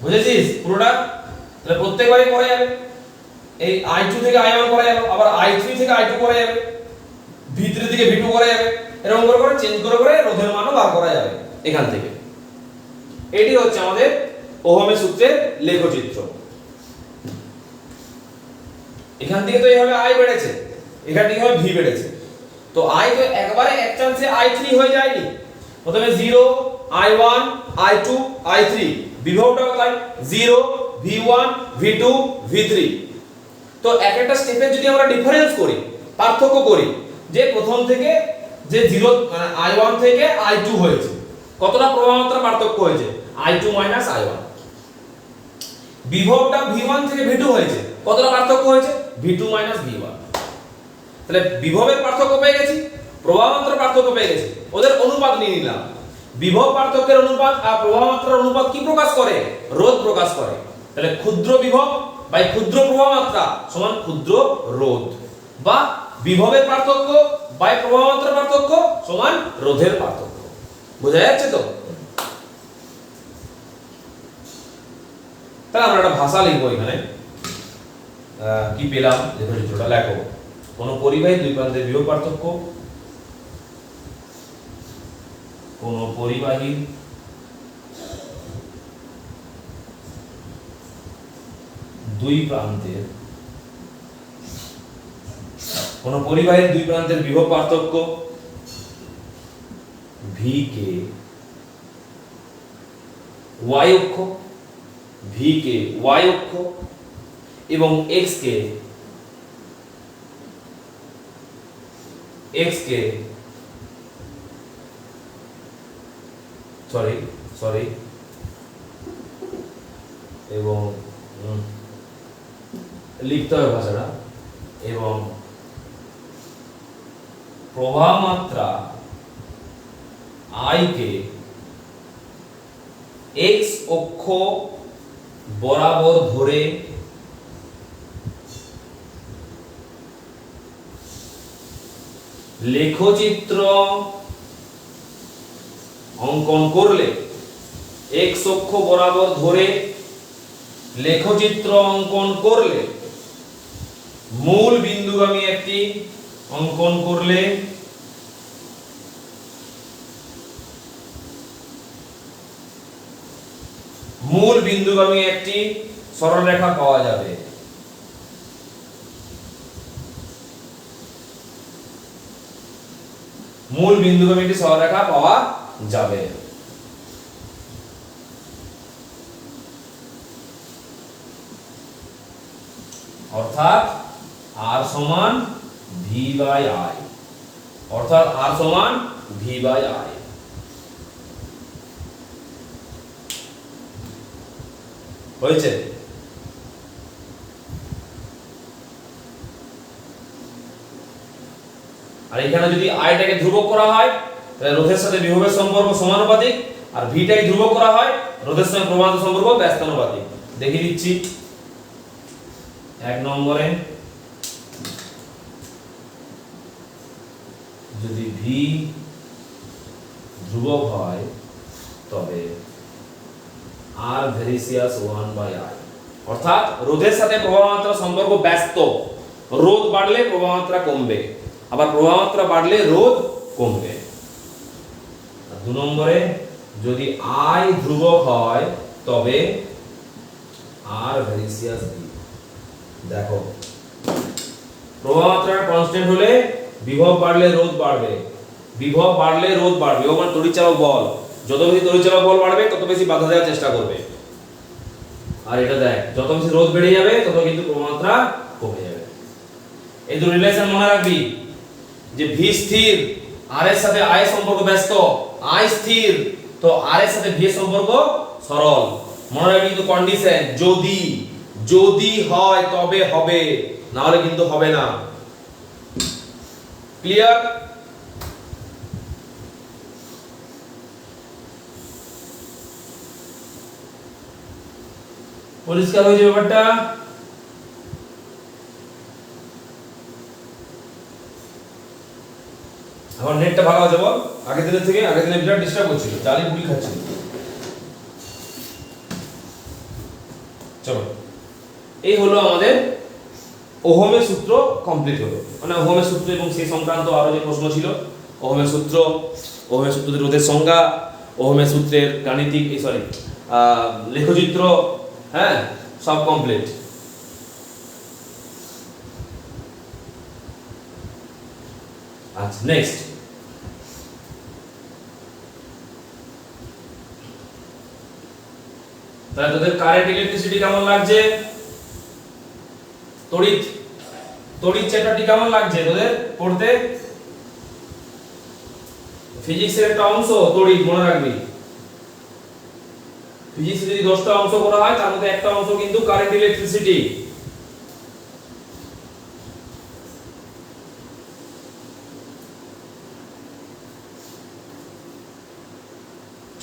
বুঝেছিস পুরোটা? তাহলে প্রত্যেকবারই করা যাবে, এই I2 থেকে I1 করা যাবে, আবার I3 থেকে I2 করা যাবে, V3 থেকে V2 করা যাবে, এরকম করে করে চেঞ্জ করে করে রোধের মানও বার করা যাবে এখান থেকে। এটি হচ্ছে আমাদের ওহমের সূত্রের লেখচিত্র। এখান থেকে তো এইভাবে I বেড়েছে, এখান থেকে এইভাবে V বেড়েছে, তো I তো একবারে এক চান্সে I3 হয়ে যায়নি। প্রথমে 0 I1 I2 I3, বিভবটাও তাই 0 V1 V2 V3। তো এক একটা স্টেপে যদি আমরা ডিফারেন্স করি, পার্থক্য করি, যে প্রথম থেকে যে 0 মানে I1 থেকে I2 হয়েছে, কতটা প্রবাহ মাত্রা পার্থক্য হয়েছে? I2 I1। বিভবটা V1 থেকে V2 হয়েছে, কতটা পার্থক্য হয়েছে? V2 V1। তাহলে বিভবের পার্থক্য পেয়ে গেছি, প্রবাহ মাত্রার পার্থক্য পেয়ে গেছি, ওদের অনুপাত নিয়ে নিলাম। বিভব পার্থক্যের অনুপাত আর প্রবাহ মাত্রার অনুপাত কি প্রকাশ করে? রোধ প্রকাশ করে। তাহলে ক্ষুদ্র বিভব বাই ক্ষুদ্র প্রবাহ মাত্রা সমান ক্ষুদ্র রোধ, বা বিভবের পার্থক্য বাই প্রবাহ মাত্রার পার্থক্য সমান রোধের পার্থক্য। বোঝা যাচ্ছে তো? তাহলে আমরা একটা ভাষা লিখবো এখানে, কি পেলাম লেখচিত্রটা লেখো। কোন পরিবাহী দুই প্রান্তের বিভব পার্থক্য, কোন পরিবাহী দুই প্রান্তের, কোন পরিবাহীর দুই প্রান্তের বিভব পার্থক্য V কে y অক্ষ, V কে y অক্ষ এবং x কে সরি এবং লিখতে হবে ভাষাটা, এবং প্রবাহ মাত্রা I কে x অক্ষ বরাবর ধরে লেখচিত্র অঙ্কন করলে, x অক্ষ বরাবর ধরে লেখচিত্র অঙ্কন করলে, মূল বিন্দুগামী একটি অঙ্কন করলে মূল বিন্দুগামী একটি সরলরেখা পাওয়া যাবে। মূল বিন্দুগামী একটি সরলরেখা পাওয়া যাবে। অর্থাৎ আর সমান ভি বাই আই, অর্থাৎ আর সমান ভি বাই আই। হয়েছে? আর এখানে যদি আইটাকে ধ্রুবক করা হয় তাহলে রোধের সাথে বিভবের সম্পর্ক সমানুপাতিক, আর ভিটাকে ধ্রুবক করা হয় রোধের সঙ্গে প্রবাহিত সম্পর্ক ব্যস্তানুপাতিক। দেখিয়ে দিচ্ছি। এক নম্বরে যদি ভি ধ্রুবক হয় তবে আর ভেরিসিয়াস 1/i, অর্থাৎ রোধের সাথে প্রবাহ মাত্রা সম্পর্ক ব্যস্ত, রোধ বাড়লে প্রবাহ মাত্রা কমবে, আবার প্রবাহ মাত্রা বাড়লে রোধ কমবে। দু নম্বরে যদি আই ধ্রুবক হয় তবে আর ভেরিসিয়াস ভি। দেখো প্রবাহ মাত্রা কনস্ট্যান্ট হলে বিভব বাড়লে রোধ বাড়বে, বিভব বাড়লে রোধ বাড়বে, ও মানে তড়িৎচালক বল, যত বেশি তড়িৎচালক বল বাড়বে তত বেশি বাধা দেওয়ার চেষ্টা করবে। আর এটা দেখ যত বেশি রোধ বেড়ে যাবে তত কিন্তু প্রবাহ মাত্রা কমে যাবে। এই দুটো রিলেশন মনে রাখবি যে ভি স্থির, আর এর সাথে আই এর সম্পর্ক ব্যস্ত, আই স্থির তো আর এর সাথে ভি এর সম্পর্ক সরল। মনে রাখবি কিন্তু কন্ডিশন যদি, যদি হয় তবে হবে, না হলে কিন্তু হবে না। ক্লিয়ার? পরিষ্কার হয়েছে ব্যাপারটা? এখন নেটটা ভালো আছে বল? আগের দিনের থেকে আগের দিনে বিরাট ডিস্টার্ব হচ্ছিল, জালি পুরি খাচ্ছিল। চলো, এই হলো আমাদের ওহমের সূত্র কমপ্লিট হলো। মানে ওহমের সূত্র এবং সেই সংক্রান্ত আরো যে প্রশ্ন ছিল, ওহমের সূত্র, ওহমের সূত্রের রোধের সংজ্ঞা, ওহমের সূত্রের গাণিতিক লেখচিত্র, হ্যাঁ সব কমপ্লিট। আচ্ছা নেক্সট, তাহলে তোদের কারেন্ট ইলেকট্রিসিটি কেমন লাগছে? তড়িৎ চ্যাপ্টারটি কেমন লাগছে তোদের পড়তে? ফিজিক্সের একটা অংশ তড়িৎ, মনে রাখবি। ফিজিক্সে যদি 10টা অংশ করা হয় তার মধ্যে একটা অংশ কিন্তু কারেন্ট ইলেকট্রিসিটি।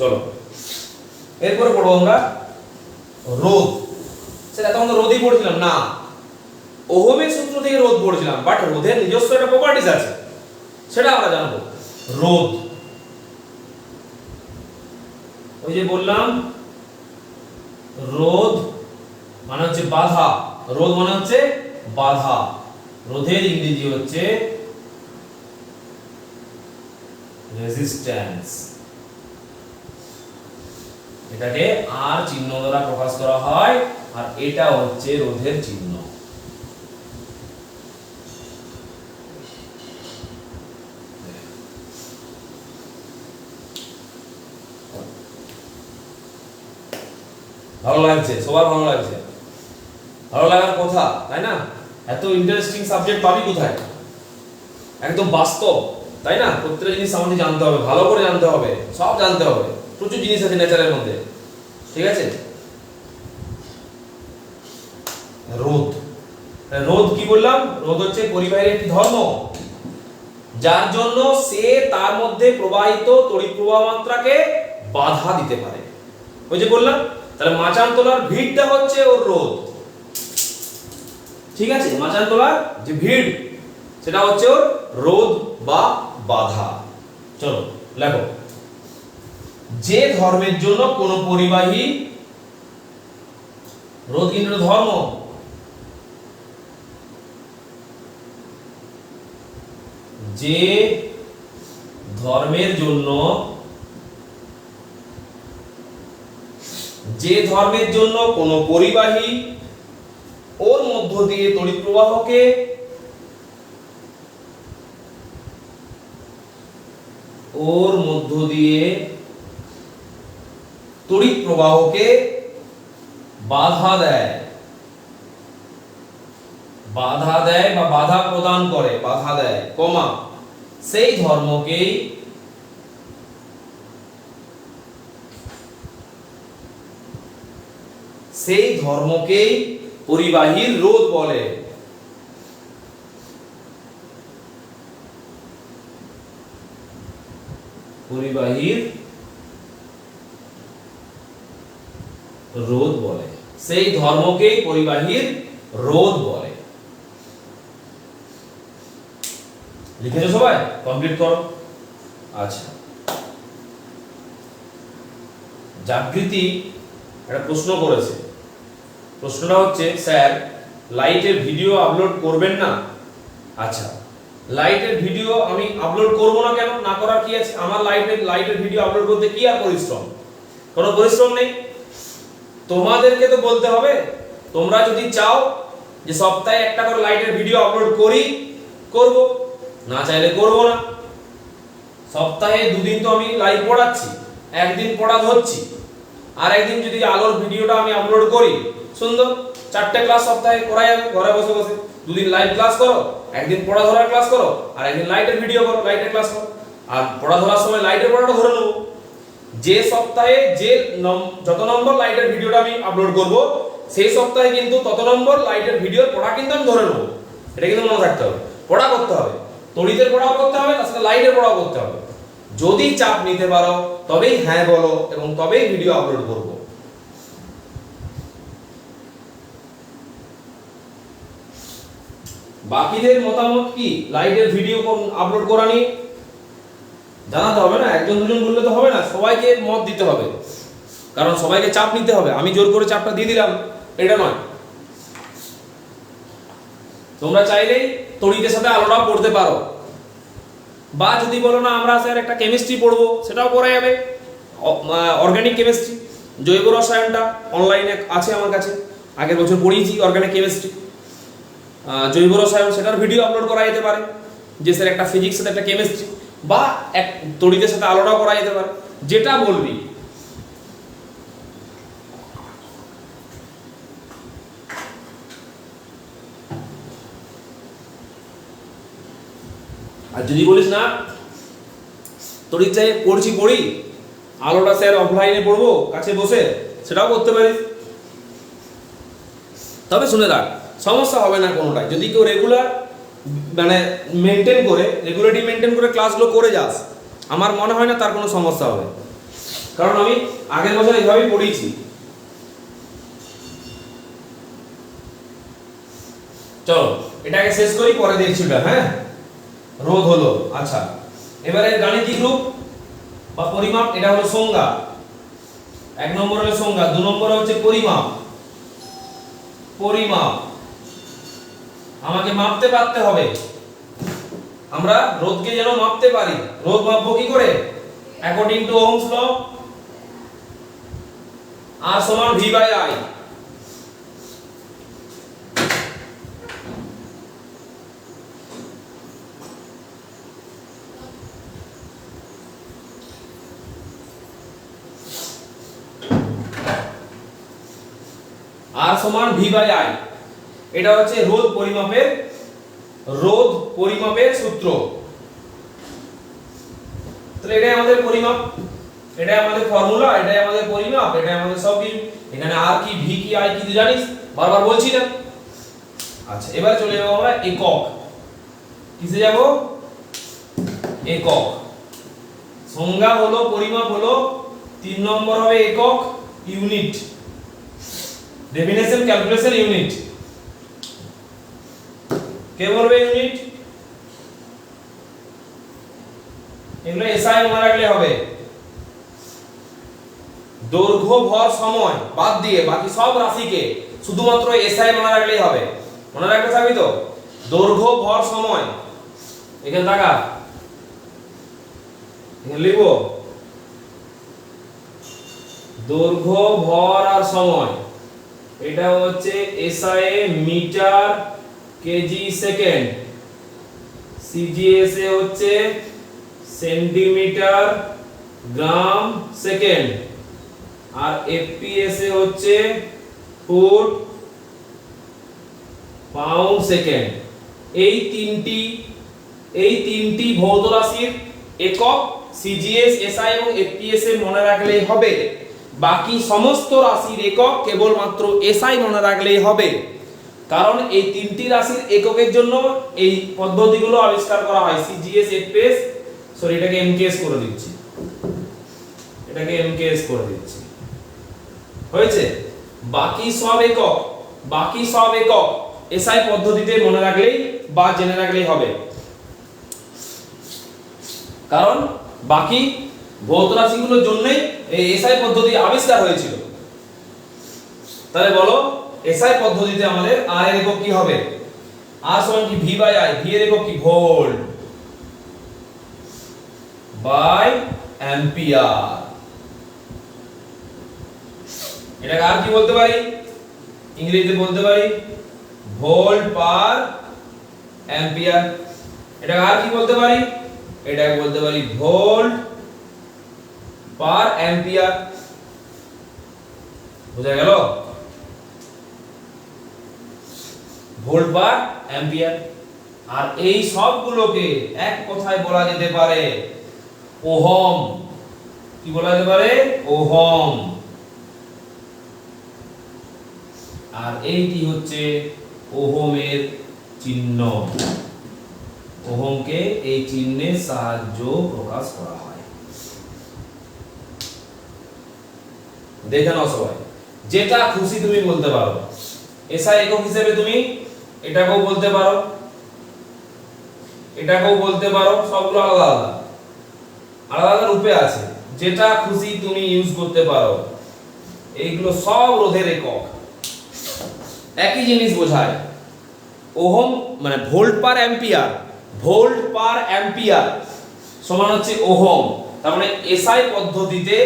চলো এরপরে পড়বো আমরা রোধ। সেটা তখন তো রোধই পড়ছিলাম না, ওহমের সূত্র থেকে রোধ পড়ছিলাম, বাট রোধের নিজস্ব একটা প্রপার্টিজ আছে, সেটা আমরা জানবো। রোধ, ওই যে বললাম রোধ মানে হচ্ছে বাধা, রোধ মানে হচ্ছে বাধা, রোধের ইংরেজি হচ্ছে রেজিস্ট্যান্স। এটাকে আর চিহ্ন দ্বারা প্রকাশ করা হয়, আর এটা হচ্ছে রোধের চিহ্ন। ভালো লাগছে? সবার ভালো লাগছে? ভালো লাগার কথা, তাই না? এত ইন্টারেস্টিং সাবজেক্ট পাবি কোথায়? একদম বাস্তব, তাই না? প্রত্যেকটা জিনিস আমাদের জানতে হবে, ভালো করে জানতে হবে, সব জানতে হবে। প্রচুর জিনিস আছে নেচারের মধ্যে, ঠিক আছে? রোধ, রোধ কি বললাম? রোধ হচ্ছে পরিবাহীর একটি ধর্ম যার জন্য সে তার মধ্যে প্রবাহিত তড়িৎ প্রবাহ মাত্রাকে বাধা দিতে পারে। ওই যে বললাম, তাহলে মাচান তোলার ভিড়টা হচ্ছে ওর রোধ, ঠিক আছে? মাচান তোলার যে ভিড় সেটা হচ্ছে ওর রোধ বা বাধা। চলো লেখো, যে ধর্মের জন্য কোন পরিবাহী, রোধ কিন্তু ধর্ম, যে ধর্মের জন্য, যে ধর্মের জন্য কোন পরিবাহী ওর মধ্য দিয়ে তড়িৎ প্রবাহকে বাধা দেয়, বাধা দেয় বা বাধা প্রদান করে, বাধা দেয়, কমা সেই ধর্মকেই পরিবাহীর রোধ বলে। পরিবাহীর রোধ বলে, সেই ধর্মকেই পরিবাহীর রোধ বলে। লিখেছো সবাই? কমপ্লিট করো। আচ্ছা, জাগৃতি একটা প্রশ্ন করেছে। প্রশ্নটা হচ্ছে, স্যার লাইটের ভিডিও আপলোড করবেন না? আচ্ছা, লাইটের ভিডিও আমি আপলোড করব না কেন? না করার কি আছে? আমার লাইটের ভিডিও আপলোড করতে কি আর পরিশ্রম? কোনো পরিশ্রম নেই। তোমাদেরকে তো বলতে হবে। তোমরা যদি চাও যে সপ্তাহে একটা করে লাইটের ভিডিও আপলোড করি, করব, না চাইলে করব না। সপ্তাহে দুদিন তো আমি লাইভ পড়াচ্ছি, একদিন পড়া ধরছি, আর একদিন যদি আলোর ভিডিওটা আমি আপলোড করি, সুন্দর 4টে ক্লাস সপ্তাহে করা যাবে ঘরে বসে বসে। দুদিন লাইভ ক্লাস করো, একদিন পড়া ধরার ক্লাস করো, আর একদিন লাইটের ভিডিও করো, লাইটের ক্লাস করো। আর পড়া ধরার সময় লাইটের পড়াটা ধরে নেবো। যে সপ্তাহে যত নম্বর লাইটের ভিডিওটা আমি আপলোড করব, সেই সপ্তাহে কিন্তু তত নম্বর লাইটের ভিডিওর পড়া কিন্তু আমি ধরে নেবো। এটা কিন্তু মনে রাখতে হবে। পড়া করতে হবে, তড়িতের পড়াও করতে হবে, তার সাথে লাইটের পড়াও করতে হবে। যদি চাপ নিতে পারো তবেই হ্যাঁ বলো, এবং তবেই ভিডিও আপলোড করব। বাকিদের মতামত কি লাইটের ভিডিও আপলোড করা নিয়ে? জানাতে হবে না? একজন দুজন বললে তো হবে না, সবাইকে মত দিতে হবে, কারণ সবাইকে চাপ নিতে হবে। আমি জোর করে চাপটা দিয়ে দিলাম এটা নয়। তোমরা চাইলেই তড়িতের সাথে আলোটা পড়তে পারো, বা যদি বলো না আমরা স্যার একটা কেমিস্ট্রি পড়বো, সেটাও করা যাবে। অর্গানিক কেমিস্ট্রি, জৈব রসায়নটা অনলাইনে আছে আমার কাছে, আগের বছর পড়িয়েছি অর্গানিক কেমিস্ট্রি। জৈব রসায়ন, সেটার ভিডিও আপলোড করা যেতে পারে, যে স্যার একটা ফিজিক্স সাথে একটা কেমিস্ট্রি, বা এক তড়িতের সাথে আলোটাও করা যেতে পারে, যেটা বলবি। আর যদি বলিস না তড়িৎ চাই পড়ি, আলোটা স্যার অফলাইনে পড়বো কাছে বসে, সেটাও করতে পারিস। তবে শুনে রাখ, সমস্যা হবে না কোনোটাই, যদি কেউ রেগুলার মানে রেগুলারিটি মেনটেন করে ক্লাসগুলো করে যাস, আমার মনে হয় না তার কোনো সমস্যা হবে, কারণ আমি আগের বছর এইভাবেই পড়িয়েছি। চলো এটাকে শেষ করি, পরে দেখছি ওটা। হ্যাঁ, রোধ হলো। আচ্ছা, এবারে গাণিতিক রূপ বা পরিমাপ, এটা হলো সংজ্ঞা। 1 নম্বর হলো সংজ্ঞা, 2 নম্বর হচ্ছে পরিমাপ। আমাকে মাপতে পারতে হবে, আমরা রোধকে যেন মাপতে পারি। রোধ মাপবো কি করে? According to Ohm's law, R সমান V বাই I। R সমান V বাই I, এটা হচ্ছে রোধ পরিমাপের সূত্র। তাহলে এটাই আমাদের পরিমাপ, এটাই আমাদের ফর্মুলা, এটাই আমাদের পরিমাপ, এটাই আমাদের সব কিছু। এখানে R কি, V কি, I কি তুই জানিস, বারবার বলছি না। আচ্ছা, এবার চলে যাব আমরা একক। কিসে যাব? একক। সংজ্ঞা হলো, পরিমাপ হলো, 3 নম্বর হবে একক, ইউনিট। Definition, calculation, unit. কে বলবে ইউনিট? এগুলো এসআই মনে রাখলে হবে। দৈর্ঘ্য, ভর, সময় বাদ দিয়ে বাকি সব রাশিকে শুধুমাত্র এসআই মনে রাখলেই হবে। মনে রাখতে থাকবি তো? দৈর্ঘ্য, ভর, সময়, এখানে টাকা এখানে লিখবো দৈর্ঘ্য, ভর আর সময়। এটা হচ্ছে এসআই মিটার, কেজি, সেকেন্ড। সিজিএসএ হচ্ছে সেন্টিমিটার, গ্রাম, সেকেন্ড। আর এফপিএসএ হচ্ছে ফুট, পাউন্ড সেকেন্ড। এই তিনটি ভৌত রাশির একক সিজিএস, এসআই এবং এফপিএস এ মনে রাখলেই হবে। বাকি সমস্ত রাশির একক কেবলমাত্র এসআই মনে রাখলেই হবে, কারণ এই তিনটি রাশির এককের জন্য এই পদ্ধতিগুলো আবিষ্কার করা হয়। সিজিএস, এফপিএস, সরি এটাকে এমকেএস করে দিচ্ছি, হয়েছে। বাকি সব একক এসআই পদ্ধতিতে মনে রাখলেই বা জেনে রাখলেই হবে, কারণ বাকি ভৌত রাশিগুলোর জন্যই এই এসআই পদ্ধতি আবিষ্কার হয়েছিল। তাহলে বলো এসআই পদ্ধতিতে আমাদের আর এর একক কি হবে? আর সমান কি ভি বাই আই, ভি এর একক কি ভোল্ট বাই অ্যাম্পিয়ার। এটাকে আর কি বলতে পারি? ইংরেজিতে বলতে পারি ভোল্ট পার অ্যাম্পিয়ার। এটাকে আর কি বলতে পারি? এটাকে বলতে পারি ভোল্ট পার অ্যাম্পিয়ার। বুঝা গেল? ভোল্ট পার অ্যাম্পিয়ার। আর এই সবগুলোকে এক কথায় বলা যেতে পারে ওহম। কি বলা যেতে পারে? ওহম। আর এইটি হচ্ছে ওহমের চিহ্ন। ওহমকে এই চিহ্নের সাহায্য প্রকাশ করা হয়। দেখে নাও সবাই, যেটা খুশি তুমি বলতে পারো। এসআই একক হিসেবে তুমি এটাকেও বলতে পারো, এটাকেও বলতে পারো, সবগুলো আলাদা আলাদা রূপে আছে। যেটা খুশি তুমি ইউজ করতে পারো। এইগুলো সব রোধের একক, একই জিনিস বোঝায়। ওহম মানে ভোল্ট পার অ্যাম্পিয়ার, ভোল্ট পার অ্যাম্পিয়ার সমান হচ্ছে ওহম। তার মানে এসআই পদ্ধতিতে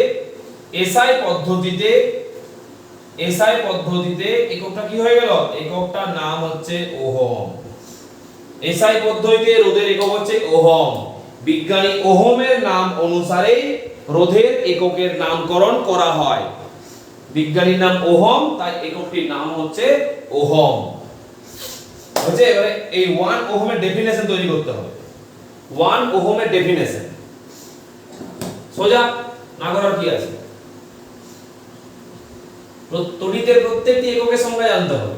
এককটা কি হয়ে গেল? এককটার নাম হচ্ছে ওহম। এসআই পদ্ধতিতে রোধের একক হচ্ছে ওহম। বিজ্ঞানী ওহমের নাম অনুসারে রোধের এককের নামকরণ করা হয়। বিজ্ঞানীর নাম ওহম, তাই এককটির নাম হচ্ছে ওহম। হচ্ছে এবারে এই 1 ওহমের ডেফিনেশন তৈরি করতে হবে। 1 ওহমের ডেফিনেশন সোজা, না করার কি আছে? তড়িতের প্রত্যেকটি এককের সংজ্ঞা জানতে হবে।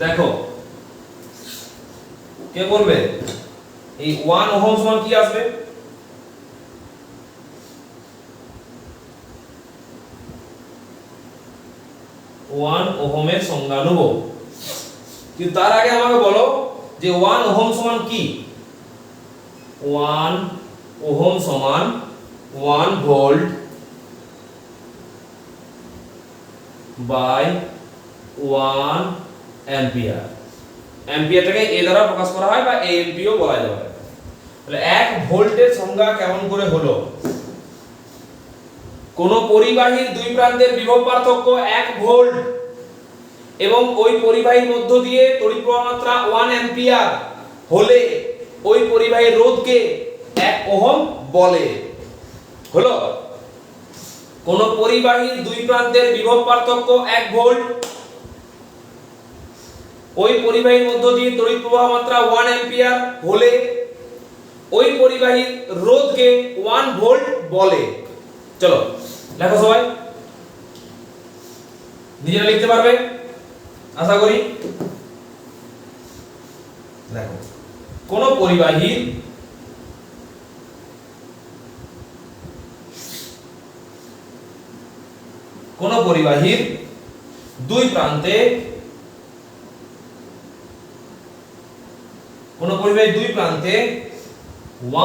দেখো কে বলবে এই 1 ওহম সমান কি আসবে? 1 ওহমের সংজ্ঞা নেব, কিন্তু তার আগে আমাকে বলো যে 1 ওহম সমান কি? 1 ওহম সমান 1 ভোল্ট বাই 1 অ্যাম্পিয়ার। অ্যাম্পিয়ারটাকে এ দ্বারা প্রকাশ করা হয় বা এএমপিও বলা যায়। তাহলে 1 ভোল্টের সংজ্ঞা কেমন করে হলো? কোন পরিবাহীর দুই প্রান্তের বিভব পার্থক্য 1 ভোল্ট এবং ওই পরিবাহীর মধ্য দিয়ে তড়িৎ প্রবাহ মাত্রা 1 অ্যাম্পিয়ার হলে ওই পরিবাহীর রোধকে 1 ওহম বলে। হলো? কোন পরিবাহীর দুই প্রান্তের বিভব পার্থক্য 1 ভোল্ট, ওই পরিবাহীর মধ্য দিয়ে তড়িৎ প্রবাহ মাত্রা 1 অ্যাম্পিয়ার হলে ওই পরিবাহীর রোধকে 1 ভোল্ট বলে। চলো লেখো সবাই, নিজেরা লিখতে পারবে আশা করি। দেখো কোন পরিবাহীর দুই প্রান্তে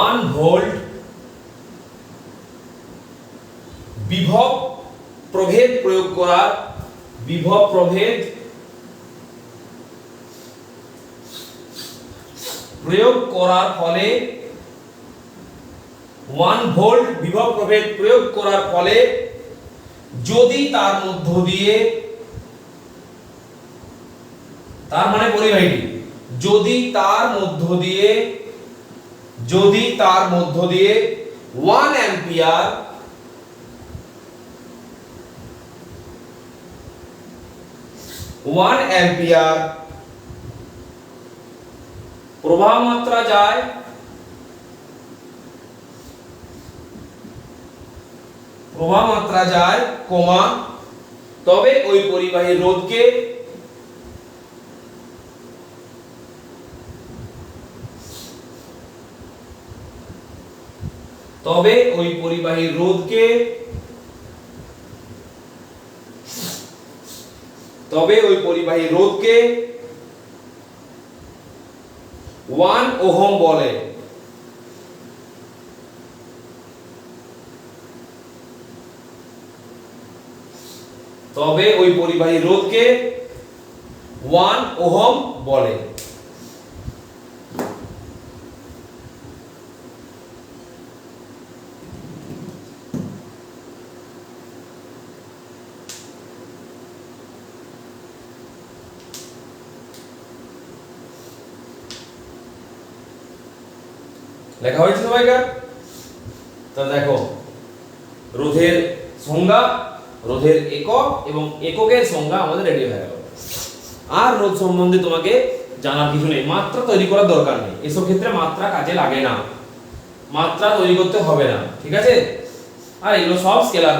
1 ভোল্ট বিভব প্রভেদ প্রয়োগ করার ফলে 1 ভোল্ট বিভব প্রভেদ প্রয়োগ করার ফলে যদি তার মধ্য দিয়ে, তার মানে পরিবাহীটি যদি তার মধ্য দিয়ে 1 অ্যাম্পিয়ার 1 অ্যাম্পিয়ার প্রবাহ মাত্রা যায় কমা, তবে ওই পরিবাহী রোধকে ওয়ান ওহম বলে। তবে ওই পরিবাহী রোধকে 1 ওহম বলে। লেখা হয়েছে সবাইকার? তো দেখো, রোধের সংজ্ঞা, রোধের একক এবং এককের সংজ্ঞা আমাদের রেডি হয়ে গেল। আর রোধ সম্বন্ধে তোমাকে জানার কিছু নেই, মাত্রা তৈরি করার দরকার নেই। এসব ক্ষেত্রে মাত্রা কাজে লাগে না, মাত্রা তৈরি করতে হবে না, ঠিক আছে? আর এগুলো সব স্কেলার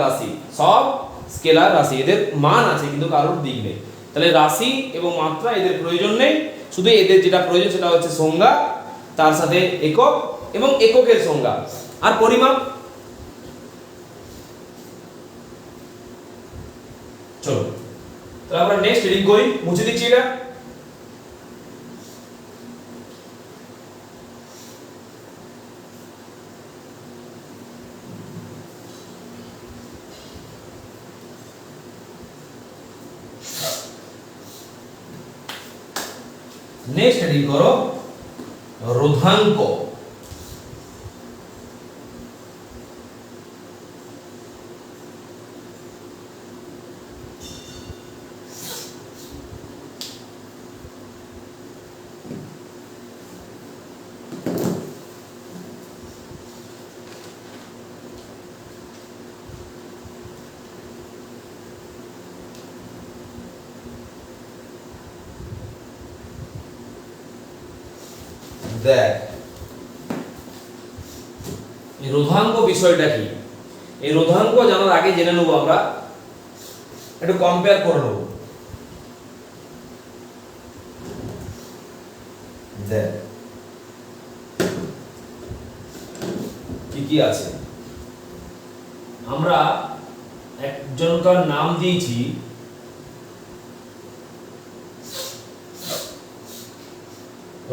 রাশি, এদের মান আছে কিন্তু কারোর দিক নেই। তাহলে রাশি এবং মাত্রা এদের প্রয়োজন নেই, শুধু এদের যেটা প্রয়োজন সেটা হচ্ছে সংজ্ঞা, তার সাথে একক এবং এককের সংজ্ঞা আর পরিমাপ। চলো তাহলে আমরা নেক্সট রিডিং করি, মুছে দিচ্ছি এটা। নেক্সট রিডিং করো রোধাঙ্ক। দেখ, এই রোধাঙ্ক বিষয়টা কি? এই রোধাঙ্ক জানার আগে জেনে নেব আমরা, একটু কম্পেয়ার করে নেব। দেখ কি কি আছে। আমরা একজনকার নাম দিয়েছি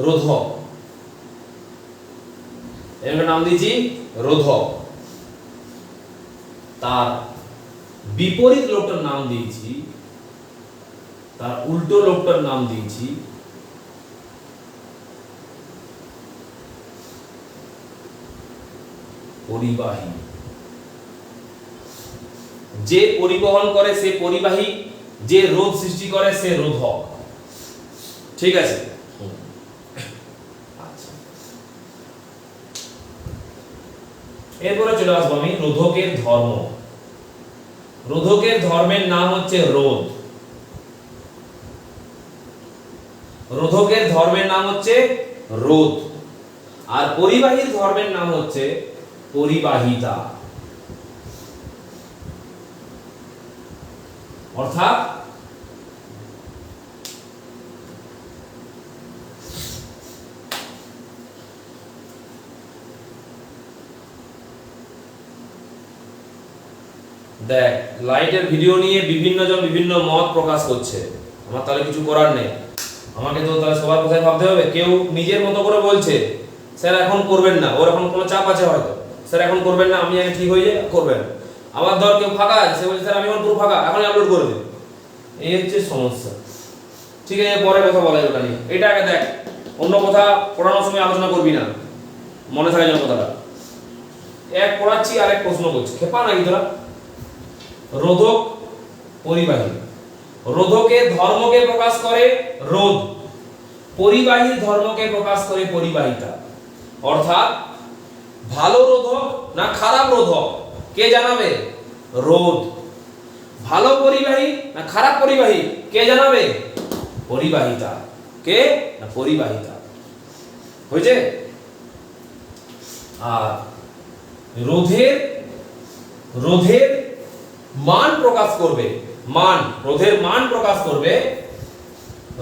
রোধক, এর নাম দিয়েছি রোধক। তার বিপরীত লোকটার নাম দিয়েছি, তার উল্টো লোকটার নাম দিয়েছি পরিবাহী। যে পরিবহন করে সে পরিবাহী, যে রোধ সৃষ্টি করে সে রোধক, ঠিক আছে? এরপরে চলে আসবো আমি রোধকের ধর্ম। রোধকের ধর্মের নাম হচ্ছে রোধ। রোধকের ধর্মের নাম হচ্ছে রোধ, আর পরিবাহীর ধর্মের নাম হচ্ছে পরিবাহিতা। অর্থাৎ দেখ, লাইটের ভিডিও নিয়ে বিভিন্ন জন বিভিন্ন মত প্রকাশ করছে, আমার তাহলে কিছু করার নেই। আমাকে তো তাহলে সবার কথাই ভাবতে হবে। কেউ নিজের মতো করে বলছে স্যার এখন করবেন না, ওর এখন কোনো চাপ আছে হয়তো, স্যার এখন করবেন না, আমি আগে ঠিক হয়ে যাই করবেন। আবার ধর কেউ ফাঁকা আছে, সে বলছে স্যার আমি এখন পুরো ফাঁকা, এখন আপলোড করে দিন। এই হচ্ছে সমস্যা, ঠিক আছে? পরে কথা বলা যাবে ওটা নিয়ে। এটা আগে দেখ, অন্য কথা পড়ানোর সময় আলোচনা করবি না, মনে থাকে যেন কথাটা। এক পড়াচ্ছি আর এক প্রশ্ন করছি, খেপা নাকি তোরা? রোধক পরিবাহী, রোধকের ধর্মকে প্রকাশ করে রোধ, পরিবাহীর ধর্মকে প্রকাশ করে পরিবাহিতা। অর্থাৎ ভালো রোধক না খারাপ রোধক কে জানাবে? রোধ। ভালো পরিবাহী না খারাপ পরিবাহী কে জানাবে? পরিবাহিতা। কে? না পরিবাহিতা। হয়েছে? আর রোধের মান প্রকাশ করবে, রোধের মান প্রকাশ করবে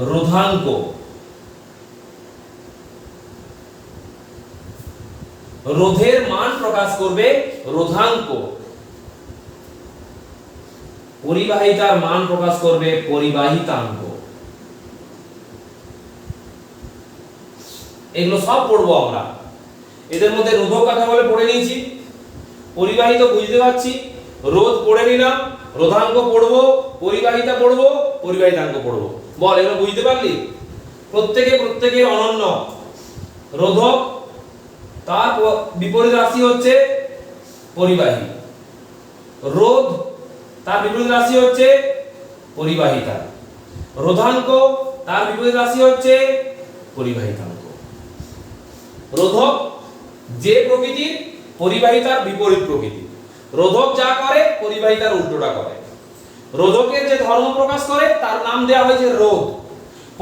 রোধাঙ্ক। রোধের মান প্রকাশ করবে রোধাঙ্ক। পরিবাহিতার মান প্রকাশ করবে পরিবাহিতাঙ্ক। এগুলো সব পড়বো আমরা। এদের মধ্যে রোধক কথা বলে পড়ে নিয়েছি, পরিবাহিত বুঝতে পারছি, রোধ পড়ে নিলাম, রোধাঙ্ক পড়বো, পরিবাহিতা পড়বো, পরিবাহিতাঙ্ক পড়বো। বল এগুলো বুঝতে পারলি? প্রত্যেকের অনন্য। রোধক তার বিপরীত রাশি হচ্ছে পরিবাহী, রোধ তার বিপরীত রাশি হচ্ছে পরিবাহিতা, রোধাঙ্ক তার বিপরীত রাশি হচ্ছে পরিবাহিতাঙ্ক। রোধক যে প্রকৃতির, পরিবাহিতার বিপরীত প্রকৃতি। রোধক যা করে পরিবাহিতার উল্টোটা করে। রোধকের যে ধর্ম প্রকাশ করে তার নাম দেওয়া হয়েছে রোধ,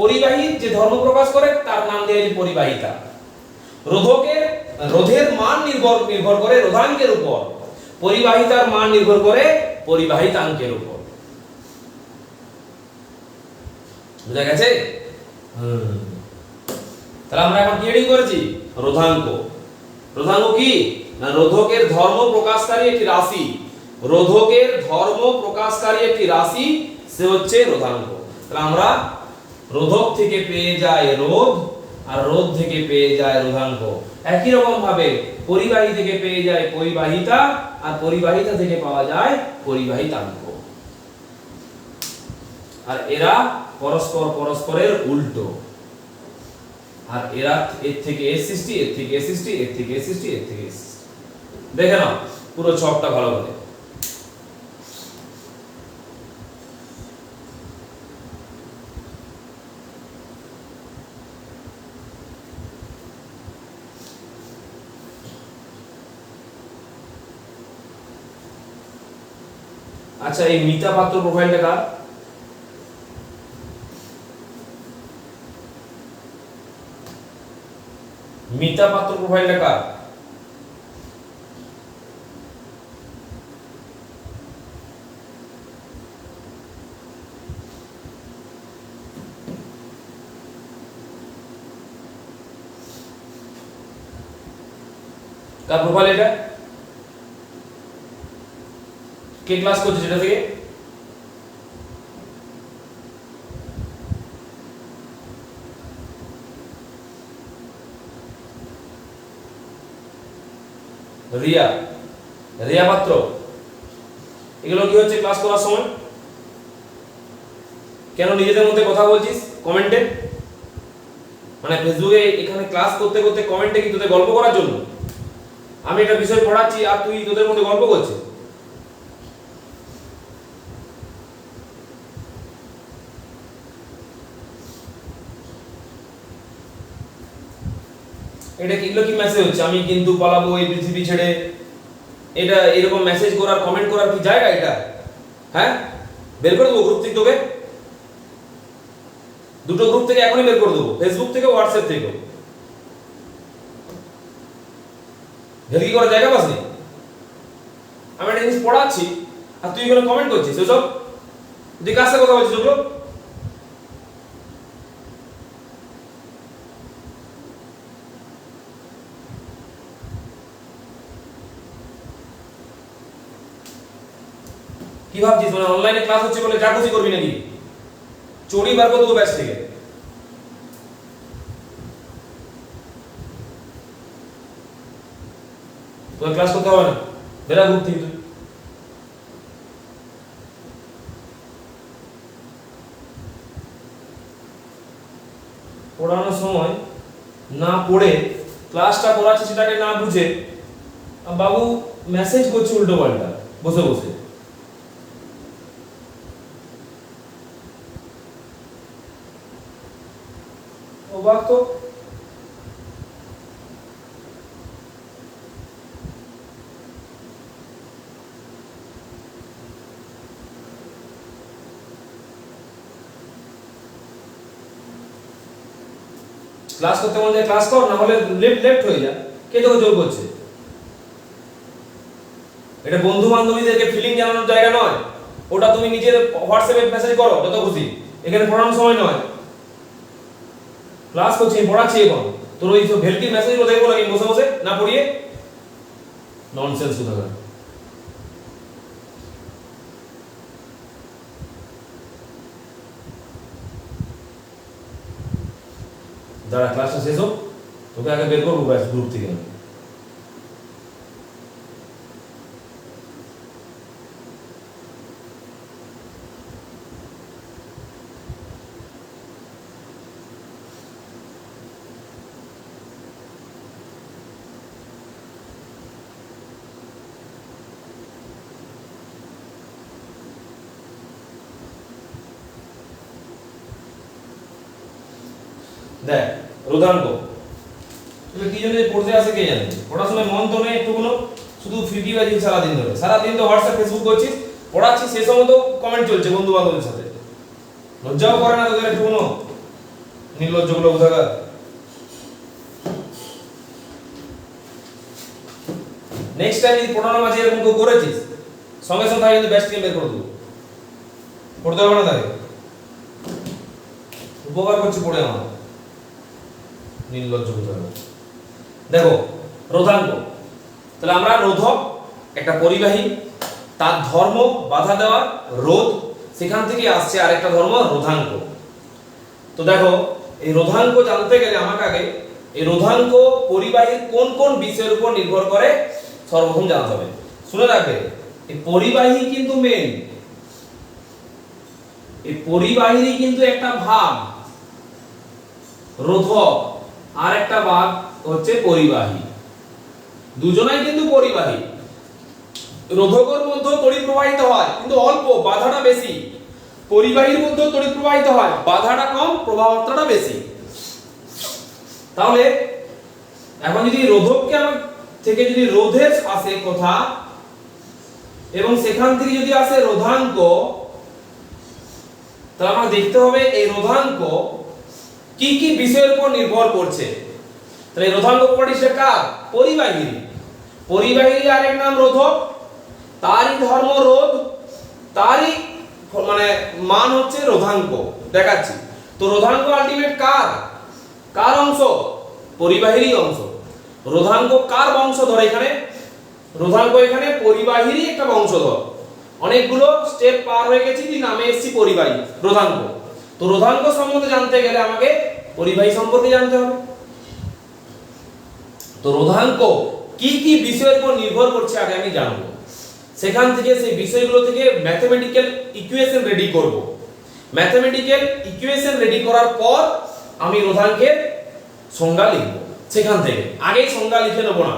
পরিবাহী যে ধর্ম প্রকাশ করে তার নাম দেওয়া হয়েছে পরিবাহিতা। রোধের মান নির্ভর করে রোধাঙ্কের উপর, পরিবাহিতার মান নির্ভর করে পরিবাহিতাঙ্কের উপর। বুঝা গেছে? তাহলে আমরা এখন কি রিডিং করেছি? রোধাঙ্ক। রোধাঙ্ক কি? না রোধকের ধর্ম প্রকাশকারী একটি রাশি। রোধকের ধর্ম প্রকাশকারী একটি রাশি, সে হচ্ছে রোধাঙ্ক। তাহলে আমরা রোধক থেকে পেয়ে যাই রোধ, আর রোধ থেকে পেয়ে যায় রোধাঙ্ক। একই রকম ভাবে পরিবাহী থেকে পেয়ে যায় পরিবাহিতা, আর পরিবাহিতা থেকে পাওয়া যায় পরিবাহিতাঙ্ক। আর এরা পরস্পরের উল্টো। আর এরা এর থেকে এর সৃষ্টি, এর থেকে এর সৃষ্টি, এর থেকে এর সৃষ্টি, এর থেকে এর সৃষ্টি। দেখে নাও পুরো ছকটা ভালো করে। আচ্ছা, এই মিতা পাত্র প্রোফাইলটা কার? মিতা পাত্র প্রোফাইলটা কার? কার প্রোফাইল এটা? কে ক্লাস করছে সেটা থেকে? রিয়া পাত্র। এগুলো কি হচ্ছে ক্লাস করার সময়? কেন নিজেদের মধ্যে কথা বলছিস কমেন্টে? মানে ফেসবুকে এখানে ক্লাস করতে করতে কমেন্টে কি তোদের গল্প করার জন্য? আমি একটা বিষয় পড়াচ্ছি আর তুই তোদের মধ্যে গল্প করছিস। এটা কি মেসেজ হচ্ছে? আমি কিন্তু পালাবো এই পৃথিবী ছেড়ে, এটা এরকম মেসেজ করার, কমেন্ট করার কি জায়গা এটা? হ্যাঁ, বের করে দেবো গ্রুপ থেকে তোকে। দুটো গ্রুপ থেকে এখনই বের করে দেবো, ফেসবুক থেকে, হোয়াটসঅ্যাপ থেকে। ভেলকি করার জায়গা পাসনি? আমি একটা জিনিস পড়াচ্ছি আর তুই এখানে কমেন্ট করছিস ওসব। তুই কার সাথে কথা বলছিস ওগুলো? কি ভাবছিস? মানে অনলাইনে ক্লাস হচ্ছে বলে যা খুশি করবি নাকি? চড়ি বার করে দেবো ব্যাচ থেকে। তোর ক্লাস করতে হবে না, বেরা গ্রুপ থেকে তুই। পড়ানোর সময় না পড়ে ক্লাসটা করাচ্ছে সেটাকে না বুঝে বাবু মেসেজ করছে উল্টো পাল্টা বসে বসে। অবাক তো। ক্লাস করতে মন যায় ক্লাস কর, না হলে লেফট হয়ে যা। কে তোকে জোর করছে? এটা বন্ধু বান্ধবীদেরকে ফিলিং জানানোর জায়গা নয়, ওটা তুমি নিজের হোয়াটসঅ্যাপে মেসেজ করো যত খুশি, এখানে পড়ানোর সময় নয়। ক্লাস করছি, পড়াচ্ছি, এখন তোর ওই ভেলকির মেসেজগুলো দেখবো নাকি বসে বসে না পড়িয়ে? ননসেন্স কোথাকার। দাঁড়া, ক্লাসটা শেষ হোক, তোকে আগে বের করবো গ্রুপ থেকে। দেখ রোধাঙ্ক, তুমি কি জন্য পড়তে আসে কে জানে? পড়াশোনায় মন তো নেই একটুকুনো, শুধু ফিটিবাজি সারাদিন ধরে। সারাদিন তো হোয়াটসঅ্যাপ ফেসবুক করছিস, পড়াচ্ছিস, সে সময় তো কমেন্ট চলছে বন্ধু বান্ধবের সাথে। লজ্জাও করে না তোদের একটুকুনো? নির্লজ্জগুলো কোথাকার। নেক্সট টাইম যদি পড়ানোর মাঝে এরকম কেউ করেছিস, সঙ্গে সঙ্গে কিন্তু ব্যাচ থেকে বের করে দেবো। পড়তে হবে না তাকে, উপকার করছি পড়ে আমার। নির্লজ্জ কোথাকার। দেখো রোধাঙ্ক, তাহলে আমরা রোধক একটা পরিবাহী, তার ধর্ম বাধা দেওয়া, রোধ, সেখান থেকে আসছে আরেকটা ধর্ম রোধাঙ্ক। তো দেখো এই রোধাঙ্ক জানতে গেলে আমাকে আগে এই রোধাঙ্ক পরিবাহীর কোন কোন বিষয়ের উপর নির্ভর করে সর্বপ্রথম জানতে হবে। শুনে রাখবে, এই পরিবাহী কিন্তু মেন, এই পরিবাহীরই কিন্তু একটা ভাগ রোধক, আর একটা ভাগ হচ্ছে পরিবাহী। দুজনাই কিন্তু পরিবাহী। রোধকের মধ্যে তড়িৎ প্রবাহিত হয় কিন্তু অল্প, বাধাটা বেশি। পরিবাহীর মধ্যে তড়িৎ প্রবাহিত হয়, বাধাটা কম, প্রবাহ মাত্রাটা বেশি। তাহলে এখন যদি রোধককে আমার থেকে যদি রোধের আসে কথা, এবং সেখান থেকে যদি আসে রোধাঙ্ক, তাহলে আমাকে দেখতে হবে এই রোধাঙ্ক কি কি বিষয়ের উপর নির্ভর করছে। তাহলে রোধাঙ্ক প্রপার্টিটা কার? পরিবাহীর। পরিবাহীর আরেক নাম রোধক, তারই ধর্ম রোধ, তারই মানে মান হচ্ছে রোধাঙ্ক। দেখাচ্ছি তো রোধাঙ্ক আলটিমেট কার কার অংশ? পরিবাহীরই অংশ। রোধাঙ্ক কার বংশধর? এখানে রোধাঙ্ক এখানে পরিবাহীরই একটা বংশধর। অনেকগুলো স্টেপ পার হয়ে গেছি, নামে এসেছি পরিবাহী রোধাঙ্ক। তো রোধাঙ্ক সম্বন্ধে জানতে গেলে আমাকে পরিবাহী সম্পর্কে জানতে হবে। তো রোধাঙ্ক কি কি বিষয়ের উপর নির্ভর করছে আগে আমি জানবো, সেখান থেকে সেই বিষয়গুলো থেকে ম্যাথমেটিক্যাল ইকুয়েশন রেডি করব। ম্যাথমেটিক্যাল ইকুয়েশন রেডি করার পর আমি রোধাঙ্কের সংজ্ঞা লিখব। সেখান থেকে আগেই সংজ্ঞা লিখে নেব না,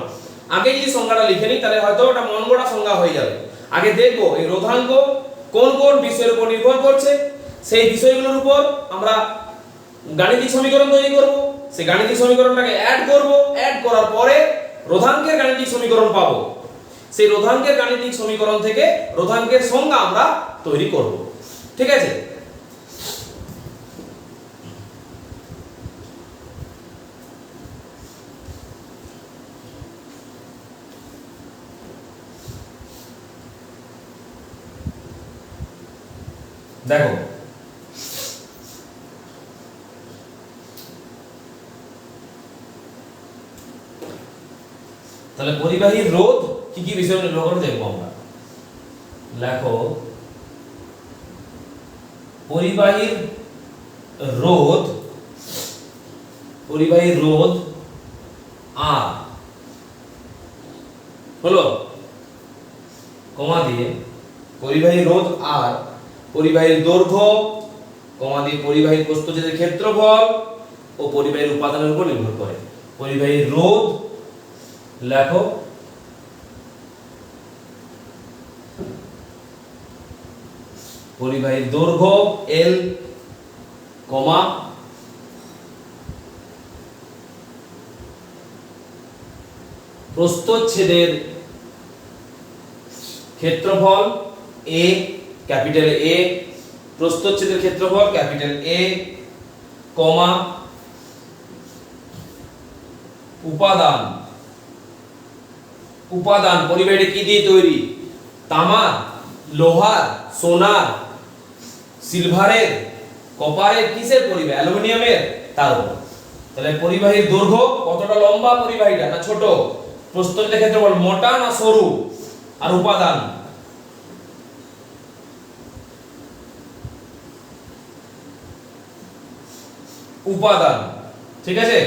আগে যদি সংজ্ঞাটা লিখে নিই তাহলে হয়তো ওটা মন গড়া সংজ্ঞা হয়ে যাবে। আগে দেখব এই রোধাঙ্ক কোন কোন বিষয়ের উপর নির্ভর করছে, সেই বিষয়গুলোর উপর আমরা গাণিতিক সমীকরণ তৈরি করব। সেই গাণিতিক সমীকরণটাকে অ্যাড করব, অ্যাড করার পরে রোধাঙ্কের গাণিতিক সমীকরণ পাবো। সেই রোধাঙ্কের গাণিতিক সমীকরণ থেকে রোধাঙ্কের সংজ্ঞা আমরা তৈরি করব। ঠিক আছে? দেখো তাহলে পরিবাহীর রোধ কি কি বিষয় নির্ভর করে দেখবো আমরা। লেখো পরিবাহীর রোধ, পরিবাহীর রোধ আর হলো কমা দিয়ে পরিবাহীর রোধ আর পরিবাহীর দৈর্ঘ্য কমা দিয়ে পরিবাহীর প্রস্থচ্ছেদের ক্ষেত্রফল ও পরিবাহীর উপাদানের উপর নির্ভর করে। পরিবাহীর রোধ লেখো পরিবাহীর দৈর্ঘ্য L কমা প্রস্থচ্ছেদের ক্ষেত্রফল A, ক্যাপিটাল A, প্রস্থচ্ছেদের ক্ষেত্রফল ক্যাপিটাল A, কমা উপাদান, উপাদান পরিবাহীটা কি দিয়ে তৈরি? তামার, লোহার, সোনার, সিলভারের, কপারের, কিসের পরিবাহী? অ্যালুমিনিয়ামের। তার উপর তাহলে পরিবাহীর দৈর্ঘ্য কতটা লম্বা পরিবাহীটা না ছোট? প্রস্থচ্ছেদের ক্ষেত্রফল মোটা না সরু? আর উপাদান উপাদান ঠিক আছে,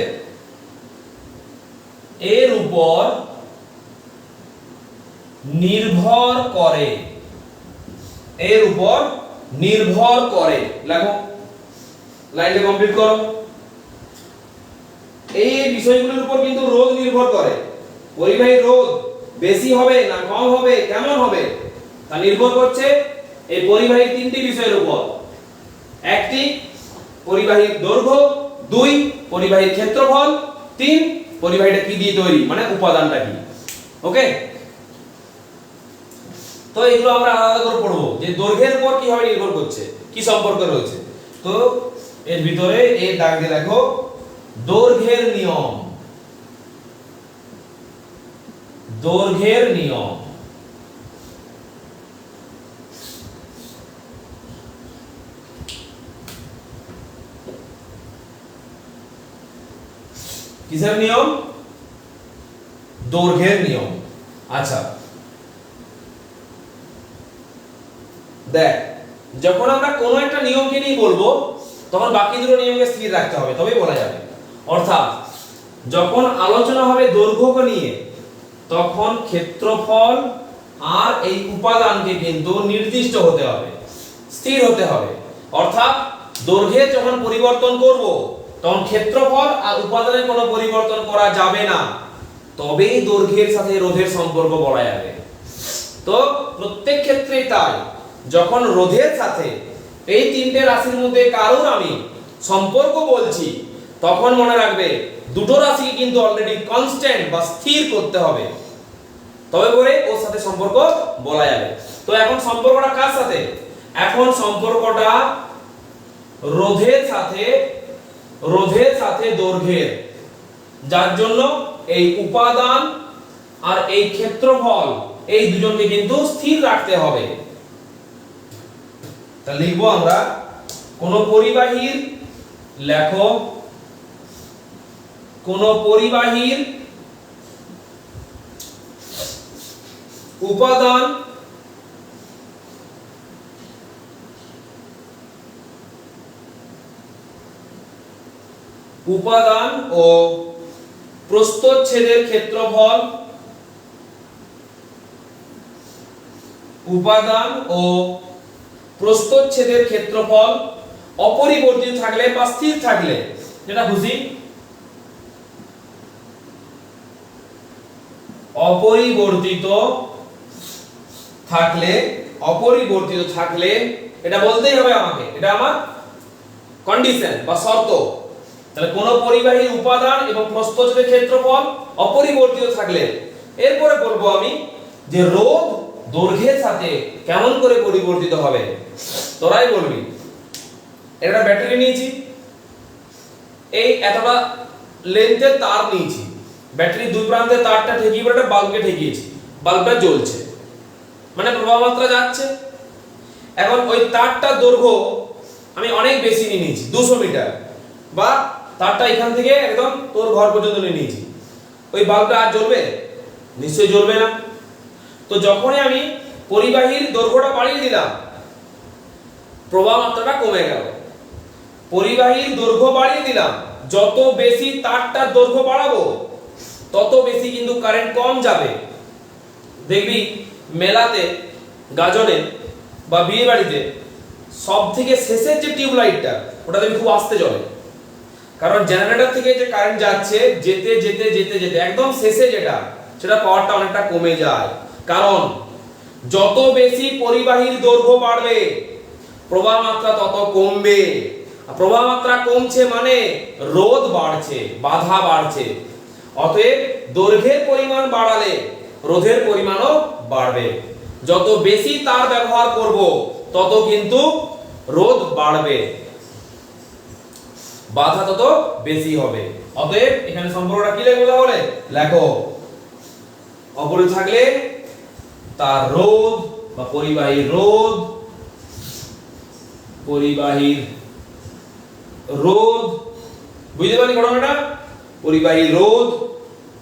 এর উপর নির্ভর করে, এর উপর নির্ভর করে। লেখো, লাইনটা কমপ্লিট করো। এই বিষয়গুলোর উপর কিন্তু রোধ নির্ভর করে। পরিবাহীর রোধ বেশি হবে না কম হবে, কেমন হবে, তা নির্ভর করছে এই পরিবাহীর তিনটি বিষয়ের উপর। একটি পরিবাহীর দৈর্ঘ্য, দুই পরিবাহীর ক্ষেত্রফল, তিন পরিবাহীটা কি দিয়ে তৈরি মানে উপাদানটা কি। ওকে, তো এগুলো আমরা আলাদা করে পড়বো যে দৈর্ঘ্যের উপর কিভাবে নির্ভর করছে, কি সম্পর্ক রয়েছে। তো এর ভিতরে এই দাগ দিয়ে দেখো দৈর্ঘ্যের নিয়ম, দৈর্ঘ্যের নিয়ম। কিসের নিয়ম? দৈর্ঘ্যের নিয়ম। আচ্ছা দেখ, যখন আমরা কোনো একটা নিয়মকে নিয়ে বলবো তখন বাকি দুটো নিয়মকে স্থির রাখতে হবে, তবেই বলা যাবে। অর্থাৎ যখন আলোচনা হবে দৈর্ঘ্যকে নিয়ে তখন ক্ষেত্রফল আর এই উপাদানকে কিন্তু নির্দিষ্ট হতে হবে, স্থির হতে হবে। অর্থাৎ দৈর্ঘ্যে যখন পরিবর্তন করব তখন ক্ষেত্রফল আর উপাদানের কোনো পরিবর্তন করা যাবে না, তবেই দৈর্ঘ্যের সাথে রোধের সম্পর্ক বলা যাবে। তো প্রত্যেক ক্ষেত্রেই তাই, যখন রোধের সাথে এই তিনটে রাশির মধ্যে কারোর আমি সম্পর্ক বলছি তখন মনে রাখবে দুটো রাশিকে কিন্তু অলরেডি কনস্ট্যান্ট বা স্থির করতে হবে, তবে করে ওর সাথে সম্পর্ক বলা যাবে। তো এখন সম্পর্কটা কার সাথে? এখন সম্পর্কটা রোধের সাথে, রোধের সাথে দৈর্ঘ্যের, যার জন্য এই উপাদান আর এই ক্ষেত্রফল এই দুজনকে কিন্তু স্থির রাখতে হবে। তা লিখবো আমরা কোন পরিবাহীর, লেখো কোন পরিবাহীর উপাদান উপাদান ও প্রস্থচ্ছেদের ক্ষেত্রফল, উপাদান ও প্রস্থচ্ছেদের ক্ষেত্রফল অপরিবর্তিত থাকলে বা স্থির থাকলে, যেটা বুঝি অপরিবর্তিত থাকলে, অপরিবর্তিত থাকলে এটা বলতেই হবে আমাকে, এটা আমার কন্ডিশন বা শর্ত। তাহলে কোন পরিবাহীর উপাদান এবং প্রস্থচ্ছেদের ক্ষেত্রফল অপরিবর্তিত থাকলে এরপরে বলবো আমি যে রোধ দৈর্ঘ্যের সাথে কেমন করে পরিবর্তিত হবে, তোরাই বলবি। একটা ব্যাটারি নিয়েছি, এই এতটা লেন্থের তার নিয়েছি, ব্যাটারির দুই প্রান্তে তারটা ঠেকিয়ে একটা বাল্বকে ঠেকিয়েছি, বাল্বটা জ্বলছে মানে প্রবাহ মাত্রা যাচ্ছে। এখন ওই তারটার দৈর্ঘ্য আমি অনেক বেশি নিয়ে নিয়েছি, 200 মিটার, বা তারটা এখান থেকে একদম তোর ঘর পর্যন্ত নিয়ে নিয়েছি, ওই বাল্বটা আর জ্বলবে? নিশ্চয়ই জ্বলবে না। তো যখনই আমি পরিবাহীর দৈর্ঘ্যটা বাড়িয়ে দিলাম প্রবাহ মাত্রাটা কমে গেল, পরিবাহীর দৈর্ঘ্য বাড়িয়ে দিলাম, যত বেশি তারটার দৈর্ঘ্য বাড়াবো তত বেশি কিন্তু কারেন্ট কম যাবে। দেখবি মেলাতে, গাজনে বা বিয়ে বাড়িতে সব থেকে শেষের যে টিউবলাইটটা ওটা দেখবি খুব আস্তে জ্বলে, কারণ জেনারেটর থেকে যে কারেন্ট যাচ্ছে যেতে যেতে যেতে যেতে একদম শেষে যেটা, সেটা পাওয়ারটা অনেকটা কমে যায়। কারণ যত বেশি পরিবাহীর দৈর্ঘ্য বাড়বে প্রবাহ মাত্রা তত কমবে, প্রবাহ মাত্রা কমছে মানে রোধ বাড়ছে, বাধা বাড়ছে। অতএব দৈর্ঘ্যের পরিমাণ বাড়ালে রোধের পরিমাণও বাড়বে। যত বেশি তার ব্যবহার করব তত কিন্তু রোধ বাড়বে, বাধা তত বেশি হবে। অতএব এখানে সম্পর্কটা কি লিখবো তাহলে? লেখো, অপরে থাকলে তার রোধ বা পরিবাহীর রোধ, পরিবাহীর রোধ, বুঝতে পারলি ঘটনাটা? পরিবাহীর রোধ,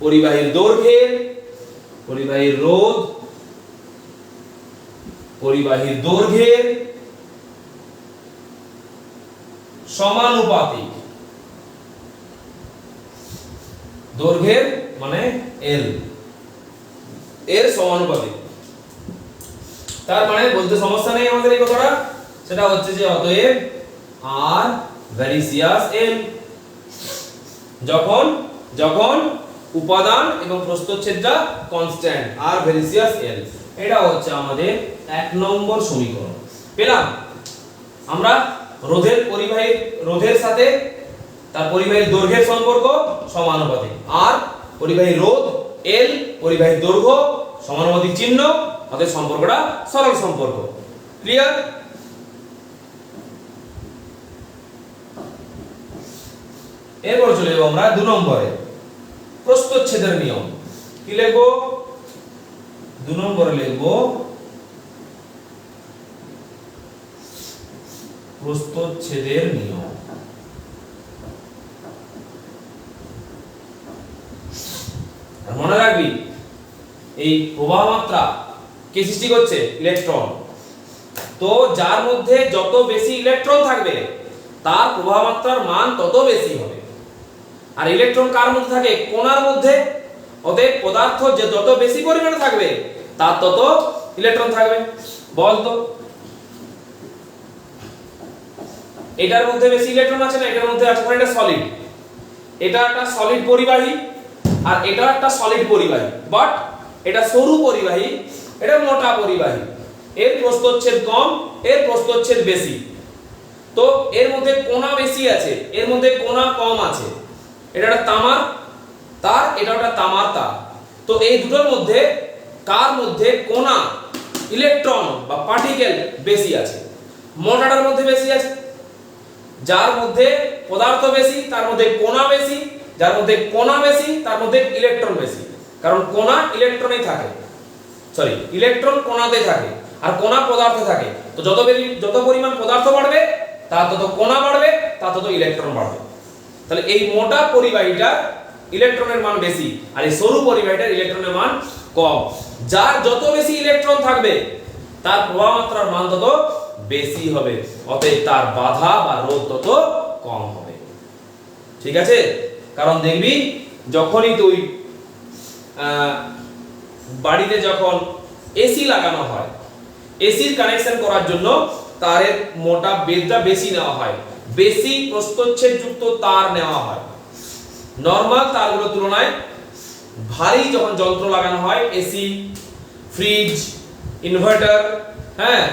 পরিবাহীর দৈর্ঘ্যের, পরিবাহীর রোধ, পরিবাহীর দৈর্ঘ্যের সমানুপাতিক, দৈর্ঘ্যের মানে এল এর সমানুপাতিক। তার মানে বলতে সমস্যা নেই আমাদের এই কথাটা, সেটা হচ্ছে যে অতএব আর ভ্যারিসিয়াস এল, যখন যখন উপাদান এবং প্রস্থচ্ছেদটা কনস্ট্যান্ট, আর ভ্যারিসিয়াস এল। এটা হচ্ছে আমাদের 1 নম্বর সমীকরণ। পেলাম আমরা রোধের পরিবাহীর রোধের সাথে তার পরিবাহীর দৈর্ঘ্যের সম্পর্ক সমানুপাতিক, আর পরিবাহীর রোধ এল, পরিবাহীর দৈর্ঘ্য সমানুপাতিক চিহ্ন, তাদের সম্পর্কটা সরল সম্পর্ক। ক্লিয়ার? এরপর চলে যাব আমরা 2 নম্বরে, প্রস্থচ্ছেদের নিয়ম। কি লিখবো? 2 নম্বরে লিখবো প্রস্থচ্ছেদের নিয়ম। আর মনে রাখবি এই প্রবাহ মাত্রা কে সৃষ্টি করছে? ইলেকট্রন। তো যার মধ্যে যত বেশি ইলেকট্রন থাকবে তার প্রবাহ মাত্রার মান তত বেশি হবে। আর ইলেকট্রন কার মধ্যে থাকে? কণার মধ্যে। অতএব পদার্থ যে যত বেশি পরিমাণে থাকবে তার তত ইলেকট্রন থাকবে। বল তো, এটার মধ্যে বেশি ইলেকট্রন আছে না এটার মধ্যে আছে? এটা সলিড, এটা একটা সলিড পরিবাহী, আর এটা একটা সলিড পরিবাহী, বাট এটা সরু পরিবাহী, এটা মোটা পরিবাহী। এর প্রস্থচ্ছেদ কম, এর প্রস্থচ্ছেদ বেশি। তো এর মধ্যে কোণা বেশি আছে, এর মধ্যে কোণা কম আছে। এটা একটা তামার তার, এটা একটা তামার তার। তো এই দুটোর মধ্যে কার মধ্যে কোণা, ইলেকট্রন বা পার্টিকেল বেশি আছে? মোটাটার মধ্যে বেশি আছে। যার মধ্যে পদার্থ বেশি তার মধ্যে কোণা বেশি, যার মধ্যে কোণা বেশি তার মধ্যে ইলেকট্রন বেশি। কারণ কোণা ইলেকট্রনেই থাকে, সরি ইলেকট্রন কোণাতে থাকে আর কোণা পদার্থে থাকে। তো যত পরিমাণ পদার্থ বাড়বে তার তত কোণা বাড়বে, তার তত ইলেকট্রন বাড়বে। তাহলে এই মোটা পরিবাহীটা ইলেকট্রনের মান বেশি, আর এই সরু পরিবাহীটার ইলেকট্রনের মান কম। যার যত বেশি ইলেকট্রন থাকবে তার প্রবাহ মাত্রার মান তত বেশি হবে, অতএব তার বাধা বা রোধ তত কম হবে। ঠিক আছে? কারণ দেখবি যখনই তুই বাড়িতে যখন এসি লাগানো হয়, এসির কানেকশন করার জন্য তারের মোটা বেধটা বেশি নেওয়া হয়, বেশি প্রস্থচ্ছেদ যুক্ত তার নেওয়া হয়। নরমাল তারগুলোর তুলনায় ভারী যখন যন্ত্র লাগানো হয়, এসি, ফ্রিজ, ইনভার্টার, হ্যাঁ,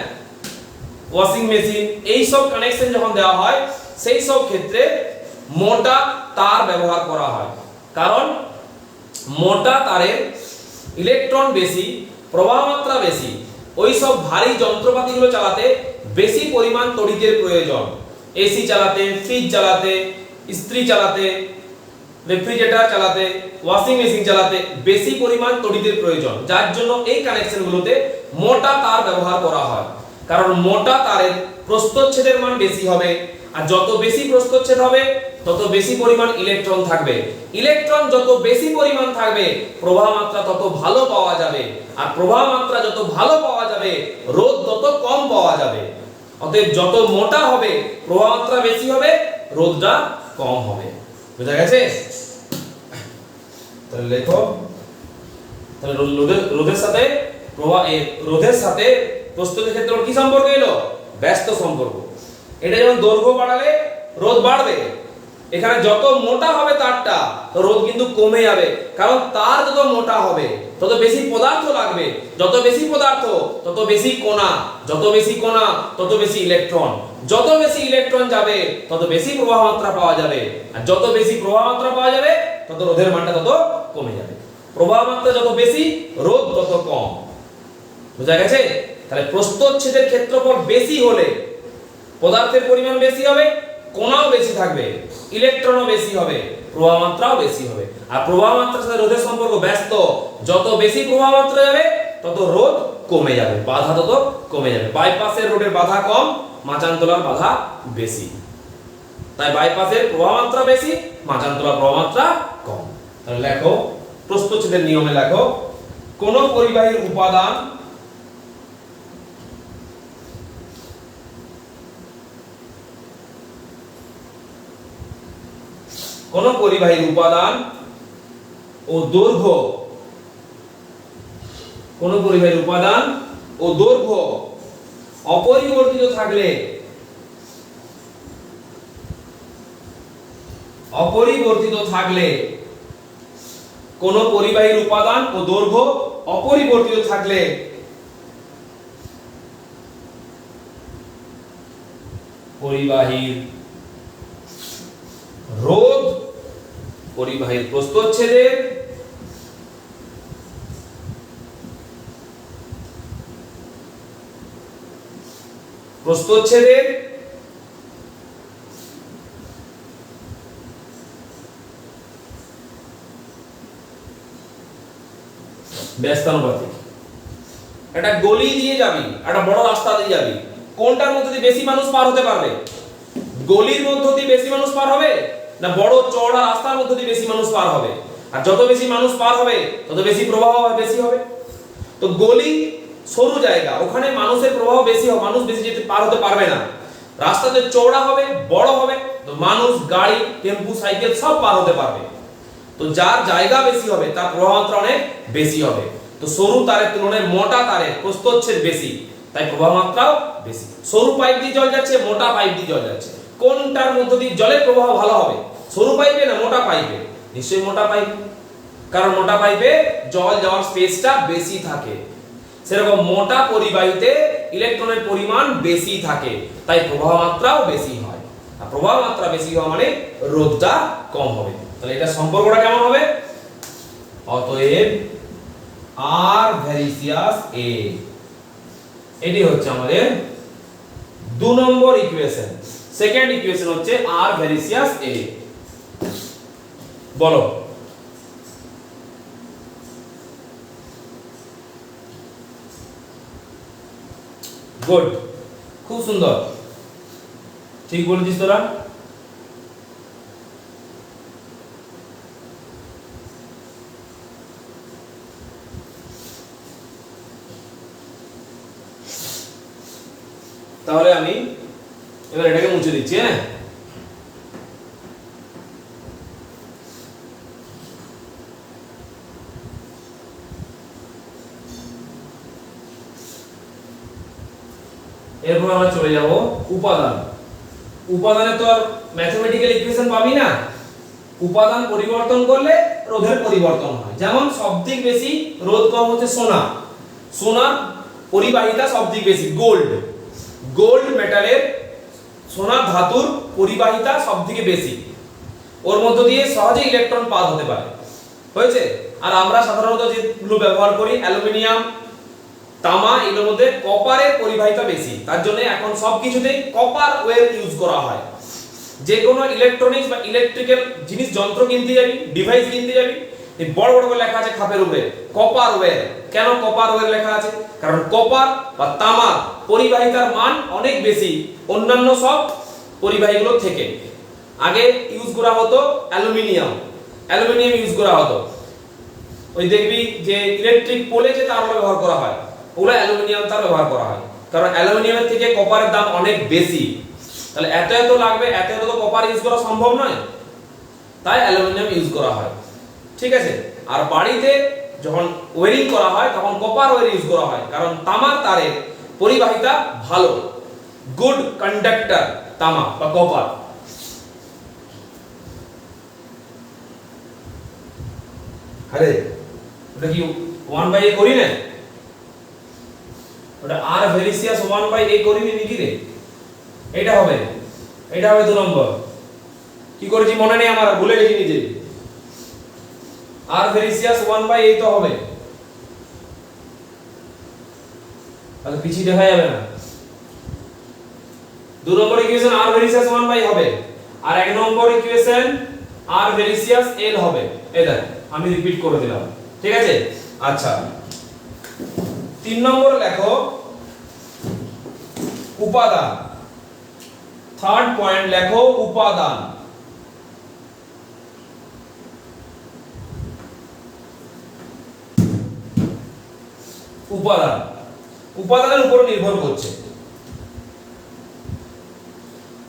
ওয়াশিং মেশিন, এই সব কানেকশন যখন দেওয়া হয় সেই সব ক্ষেত্রে মোটা তার ব্যবহার করা হয়। কারণ মোটা তারের ইলেকট্রন বেশি, প্রবাহ মাত্রা বেশি। ওই সব ভারী যন্ত্রপাতিগুলো চালাতে বেশি পরিমাণ তড়িতের প্রয়োজন। এসি চালাতে, ফ্রিজ চালাতে, ইস্ত্রি চালাতে, রেফ্রিজারেটর চালাতে, ওয়াশিং মেশিন চালাতে বেশি পরিমাণ তড়িতের প্রয়োজন। যার জন্য এই কানেকশনগুলোতে মোটা তার ব্যবহার করা হয়। কারণ মোটা তারের প্রস্থচ্ছেদের মান বেশি হবে, আর যত বেশি প্রস্থচ্ছেদ হবে তত বেশি পরিমাণ ইলেকট্রন থাকবে। ইলেকট্রন যত বেশি পরিমাণ থাকবে প্রবাহ মাত্রা তত ভালো পাওয়া যাবে, আর প্রবাহ মাত্রা যত ভালো পাওয়া যাবে রোধ তত কম পাওয়া যাবে। অতএব যত মোটা হবে প্রবাহ মাত্রা বেশি হবে, রোধটা কম হবে। বুঝা গেছে? তাহলে লেখো, তাহলে রোধের সাথে রোধের সাথে প্রস্থচ্ছেদের ক্ষেত্রে কি সম্পর্ক এলো? ব্যস্ত সম্পর্ক। এটা যেমন দৈর্ঘ্য বাড়ালে রোধ বাড়বে, এখানে যত মোটা হবে তারটা রোধ কিন্তু কমে যাবে। কারণ তার যত মোটা হবে তত বেশি পদার্থ লাগবে, যত বেশি পদার্থ তত বেশি কোণা, যত বেশি কোণা তত বেশি ইলেকট্রন, যত বেশি ইলেকট্রন যাবে তত বেশি প্রবাহ মাত্রা পাওয়া যাবে, আর যত বেশি প্রবাহ মাত্রা পাওয়া যাবে তত রোধের মানটা তত কমে যাবে। প্রবাহ মাত্রা যত বেশি রোধ তত কম। বুঝা গেছে? তাহলে প্রস্থচ্ছেদের ক্ষেত্রফল বেশি হলে পদার্থের পরিমাণ বেশি হবে, কোণাও বেশি থাকবে। ইলেকট্রনও বেশি হবে, প্রবাহ মাত্রাও বেশি হবে। আর প্রবাহ মাত্রার সাথে রোধের সম্পর্ক ব্যস্ত, যত বেশি প্রবাহ মাত্রা যাবে তত রোধ কমে যাবে, বাধা তত কমে যাবে। বাইপাসের রোধের বাধা কম, মাচানতলার বাধা বেশি। তাই বাইপাসের প্রবাহ মাত্রা বেশি, মাচানতলার প্রবাহ মাত্রা কম। তাহলে লেখো, প্রস্থচ্ছেদের নিয়মে লেখো, কোন পরিবাহীর উপাদান ও দৈর্ঘ্য অপরিবর্তিত থাকলে কোন পরিবাহীর উপাদান ও দৈর্ঘ্য অপরিবর্তিত থাকলে পরিবাহীর রোধ, পরিবাহীর প্রস্থচ্ছেদের ব্যস্তানুপাতিক। একটা গলি দিয়ে যাবি, একটা বড় রাস্তা দিয়ে যাবি, কোনটার মধ্যে দিয়ে বেশি মানুষ পার হতে পারবে? গলির মধ্য দিয়ে বেশি মানুষ পার হবে, না বড় চওড়া রাস্তার মধ্য দিয়ে বেশি মানুষ পার হবে? আর যত বেশি মানুষ পার হবে তত বেশি প্রবাহ বেশি হবে। তো গলি সরু জায়গা, ওখানে মানুষের প্রবাহ বেশি হবে, মানুষ বেশি যেতে পার হতে পারবে না। রাস্তাতে চওড়া হবে, বড় হবে, তো মানুষ, গাড়ি, টেম্পু, সাইকেল সব পার হতে পারবে। তো যার জায়গা বেশি হবে তার প্রবাহ মাত্রা অনেক বেশি হবে। তো সরু তারের তুলনায় মোটা তারের প্রস্থচ্ছেদ বেশি, তাই প্রবাহ মাত্রাও বেশি। সরু পাইপ দিয়ে জল যাচ্ছে, মোটা পাইপ দিয়ে জল যাচ্ছে, কোনটার মধ্য দিয়ে জলের প্রবাহ ভালো হবে? সরু পাইপে না মোটা পাইপে? নিশ্চয়ই মোটা পাইপ, কারণ মোটা পাইপে জল যাওয়ার স্পেসটা বেশি থাকে। সেরকম মোটা পরিবাহীতে ইলেকট্রনের পরিমাণ বেশি থাকে, তাই প্রবাহ মাত্রাও বেশি হয়। আর প্রবাহ মাত্রা বেশি হওয়া মানে রোধটা কম হবে। তাহলে এটা সম্পর্কটা কেমন হবে? অতএব আর ভ্যারিসিয়াস এ, এটি হচ্ছে আমাদের 2 নম্বর ইকুয়েশন। সেকেন্ড ইকুয়েশন হচ্ছে আর ভ্যারিসিয়াস এ। বলো, গুড, খুব সুন্দর, ঠিক বলেছিস তোরা। তাহলে আমি এবার এটাকে মুছে দিচ্ছি। হ্যাঁ, এরপর আমরা চলে যাব উপাদান। উপাদানে তো আর ম্যাথমেটিক্যাল ইকুয়েশন পাবি না, উপাদান পরিবর্তন করলে রোধের পরিবর্তন হয়। যেমন সবথেকে বেশি রোধ কম হচ্ছে সোনা, সোনার পরিবাহিতা সবথেকে বেশি। গোল্ড মেটালের, সোনার ধাতুর পরিবাহিতা সবথেকে বেশি, ওর মধ্য দিয়ে সহজে ইলেকট্রন পাস হতে পারে। হয়েছে? আর আমরা সাধারণত যেগুলো ব্যবহার করি অ্যালুমিনিয়াম, তামা, এগুলোর মধ্যে কপারের পরিবাহিতা বেশি, তার জন্য এখন সবকিছুতেই কপার ওয়্যার ইউজ করা হয়। যে কোনো ইলেকট্রনিক্স বা ইলেকট্রিক্যাল জিনিস, যন্ত্র কিনতে যাবি, ডিভাইস কিনতে যাবি, এই বড় বড় করে লেখা আছে খাপের উপরে কপার ওয়্যার। কেন কপার ওয়্যার লেখা আছে? কারণ কপার বা তামার পরিবাহিতার মান অনেক বেশি অন্যান্য সব পরিবাহীগুলোর থেকে। আগে ইউজ করা হতো অ্যালুমিনিয়াম ইউজ করা হতো। ওই দেখবি যে ইলেকট্রিক পোলে যে তারগুলো ব্যবহার করা হয়, ওগুলো অ্যালুমিনিয়াম তার ব্যবহার করা হয়, কারণ অ্যালুমিনিয়ামের থেকে কপারের দাম অনেক বেশি। তাহলে এত লাগবে, এত তো কপার ইউজ করা সম্ভব নয়, তাই অ্যালুমিনিয়াম ইউজ করা হয়। ঠিক আছে? আর বাড়িতে যখন ওয়্যারিং করা হয় তখন কপার ওয়্যার ইউজ করা হয়, কারণ তামার তারের পরিবাহিতা ভালো, গুড কন্ডাক্টর তামা বা কপার। আরে ওটা কি 1/a করি না? ওটা আর ভেরিসিয়াস 1/a করিনি নাকি রে? এটা হবে 2 নম্বর। কি করেছি মনে নেই আমার, ভুলে গেছি নিজে। আর ভেরিসিয়াস 1/a তো হবে, তাহলে পিছিয়ে দেখা যাবে না। 2 নম্বর ইকুয়েশন আর ভেরিসিয়াস 1/a হবে। আর এক নম্বর ইকুয়েশন আর ভেরিসিয়াস এল হবে। এই দেখ আমি রিপিট করে দিলাম, ঠিক আছে। আচ্ছা 3 নম্বর লেখো উপাদান। থার্ড পয়েন্ট লেখো উপাদান। উপাদান উপাদানের উপর নির্ভর করছে।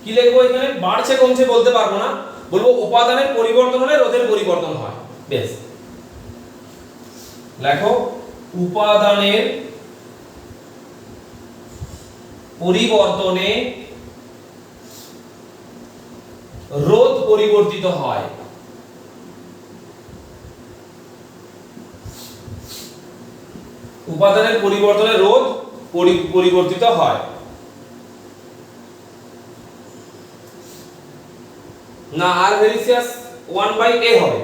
কি লিখবো এখানে? বাড়ছে কমছে বলতে পারবো না, বলবো উপাদানের পরিবর্তন হলে রোধের পরিবর্তন হয়। বেশ, লেখো উপাদানের পরিবর্তনে রোধ পরিবর্তিত হয়। উপাদানের পরিবর্তনে রোধ পরিবর্তিত হয়। না, আর ভেরিসিয়াস 1/a হবে।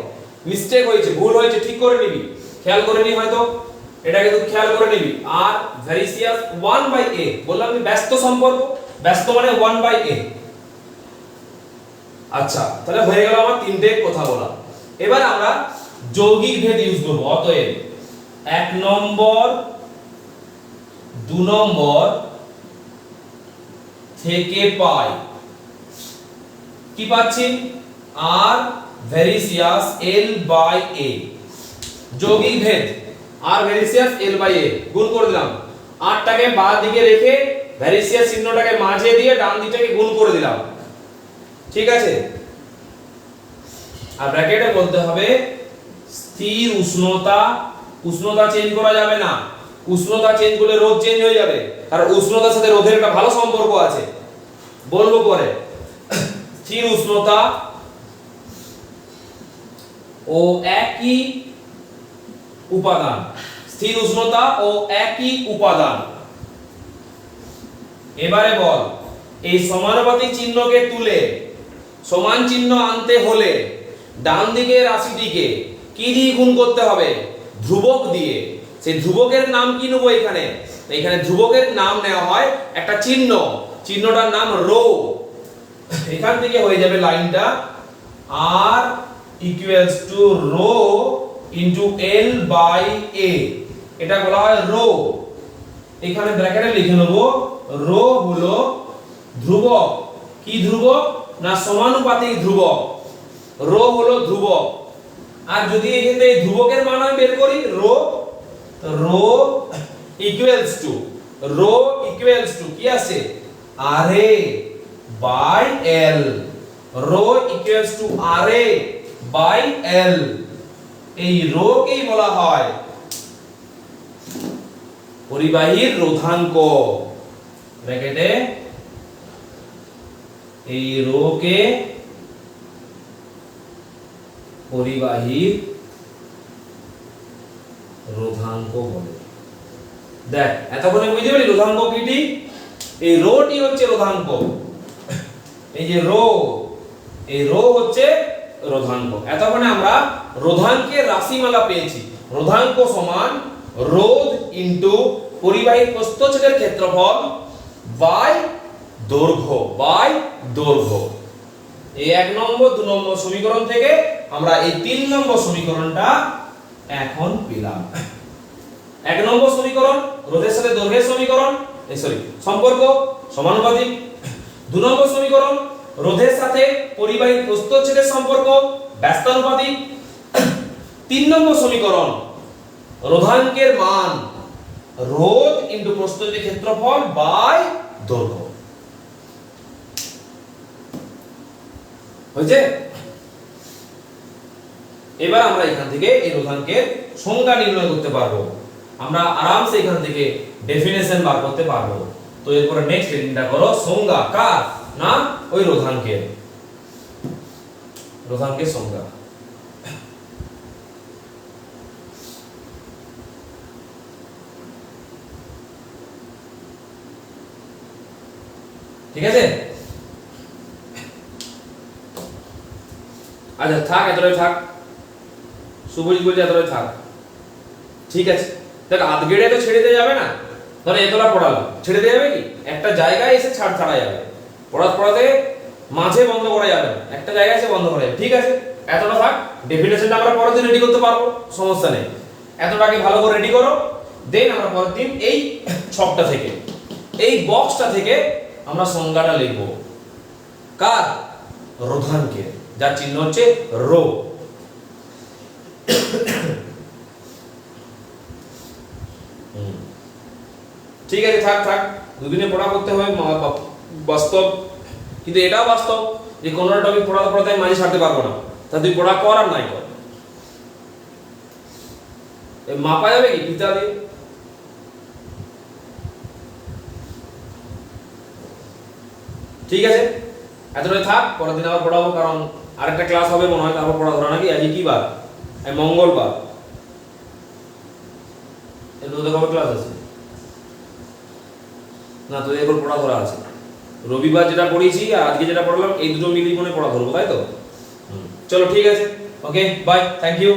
মিস্টেক হয়েছে, ভুল হয়েছে, ঠিক করে নিবি, খেয়াল করে নি হয়তো, এটাকে তুই খেয়াল করে নিবি। আর ভেরিসিয়াস 1/a বললাম আমি ব্যস্ত সম্পর্ক, ব্যস্ত মানে 1/a। আচ্ছা তাহলে হয়ে গেল আমার তিনটে কথা বলা। এবার আমরা যৌগিক ভেদ ইউজ করব। অতএব 1 নম্বর 2 নম্বর থেকে পাই কি পাচ্ছি? আর ভেরিসিয়াস L/a। যৌগিক ভেদ আর ভেরিসিয়াস L/a গুণ করে দিলাম। আরটাকে বাঁ দিকে রেখে ভেরিসিয়াস চিহ্নটাকে মাঝে দিয়ে ডান দিকটাকে গুণ করে দিলাম, ঠিক আছে। আর ব্র্যাকেটে বলতে হবে স্থির উষ্ণতা। উষ্ণতা চেঞ্জ করা যাবে না, উষ্ণতা চেঞ্জ করলে রোধ চেঞ্জ হয়ে যাবে, কারণ উষ্ণতার সাথে রোধের একটা ভালো সম্পর্ক আছে, বলবো পরে। স্থির উষ্ণতা ও একই উপাদান। স্থির উষ্ণতা ও একই উপাদান। এবারে বল, এই সমানুপাতিক চিহ্নকে তুলে সমান চিহ্ন আনতে হলে ডান দিকের রাশিটিকে কি দিয়ে গুণ করতে হবে? ধ্রুবক দিয়ে। সেই ধ্রুবকের নাম কি নেব এখানে? এখানে ধ্রুবকের নাম নেওয়া হয় একটা চিহ্ন, চিহ্নটার নাম রো। এখান থেকে হয়ে যাবে লাইনটা R equals to rho into L/a। এটা বলা হয় রো। এখানে ব্র্যাকেটে লিখে নেব রো হলো ধ্রুবক। কি ধ্রুবক? না সমানুপাতিক ধ্রুবক। রো হলো ধ্রুবক। আর যদি এখানে এই ধ্রুবকের মান আমি বের করি রো ইকুয়ালস টু কি আছে? Ra by L। Rho equals to Ra by L। এই রো কেই বলা হয় পরিবাহীর রোধাঙ্ক। ব্র্যাকেটে এই রো কে পরিবাহীর রোধাঙ্ক বলে। দেখ এতক্ষণে বুঝতে পারলি রোধাঙ্ক কি? এই রোটি হচ্ছে রোধাঙ্ক। এই যে রো, এই রো হচ্ছে রোধাঙ্ক। এতক্ষণে আমরা রোধাঙ্কের রাশিমালা পেয়েছি। রোধাঙ্ক সমান রোধ ইনটু পরিবাহীর প্রস্থচ্ছেদের ক্ষেত্রফল বাই দৈর্ঘ্য। এই 1 নম্বর 2 নম্বর সমীকরণ থেকে আমরা এই 3 নম্বর সমীকরণটা এখন পেলাম। 1 নম্বর সমীকরণ রোধের সাথে দৈর্ঘ্যের সমীকরণ, সম্পর্ক সমানুপাতিক। 2 নম্বর সমীকরণ রোধের সাথে পরিবাহীর প্রস্থচ্ছেদের সম্পর্ক ব্যস্তানুপাতিক। 3 নম্বর সমীকরণ রোধাঙ্কের মান রোধ ইনটু প্রস্থচ্ছেদের ক্ষেত্রফল বাই দৈর্ঘ্য। হয়েছে? এবার আমরা এখান থেকে এই রোধাঙ্কের সংজ্ঞা নির্ণয় করতে পারবো। আমরা আরামসে এখান থেকে ডেফিনেশন বার করতে পারবো। তো এরপরে নেক্সট হেডিংটা করো সংজ্ঞা। কার? না ওই রোধাঙ্কের সংজ্ঞা। ঠিক আছে? আচ্ছা থাক, এতটাই থাক। শুভজিৎ বলছে এতটাই থাক, ঠিক আছে। দেখ আধগেড়ে তো ছেড়ে দেওয়া যাবে না। ধরো এতলা পড়ালাম, ছেড়ে দেওয়া যাবে কি? একটা জায়গায় এসে ছাড়া যাবে। পড়াতে মাঝে বন্ধ করা যাবে না, একটা জায়গায় এসে বন্ধ করা যাবে। ঠিক আছে, এতটা থাক। ডেফিনেশনটা আমরা পরের দিন রেডি করতে পারবো, সমস্যা নেই। এতটাকে ভালো করে রেডি করো, দেন আমরা পরের দিন এই ছকটা থেকে, এই বক্সটা থেকে আমরা সংজ্ঞাটা লিখবো। কার? রোধাঙ্কের, যার চিহ্ন হচ্ছে রো। ঠিক আছে, থাক থাক, দুদিনে পড়া করতে হবে বাস্তব, কিন্তু এটাও বাস্তব যে কোনো টপিক পড়াতে পড়াতে আমি মাঝে ছাড়তে পারবো না। তা তুই পড়া কর আর নাই কর, মাপা যাবে কি ফিতা দিয়ে? ঠিক আছে, এতটাই থাক, পরের দিন আবার পড়াবো, কারণ আরেকটা ক্লাস হবে মনে হয়, তারপর পড়া ধরা নাকি। আজকে কি বার? মঙ্গলবার। এর মধ্যে কবে ক্লাস আছে? না, তো এরপর পড়া ধরা আছে। রবিবার যেটা পড়িয়েছি আর আজকে যেটা পড়লাম, এই দুটো মিলিয়ে মনে পড়া ধরবো, তাই তো? চলো ঠিক আছে, ওকে, বাই, থ্যাংক ইউ।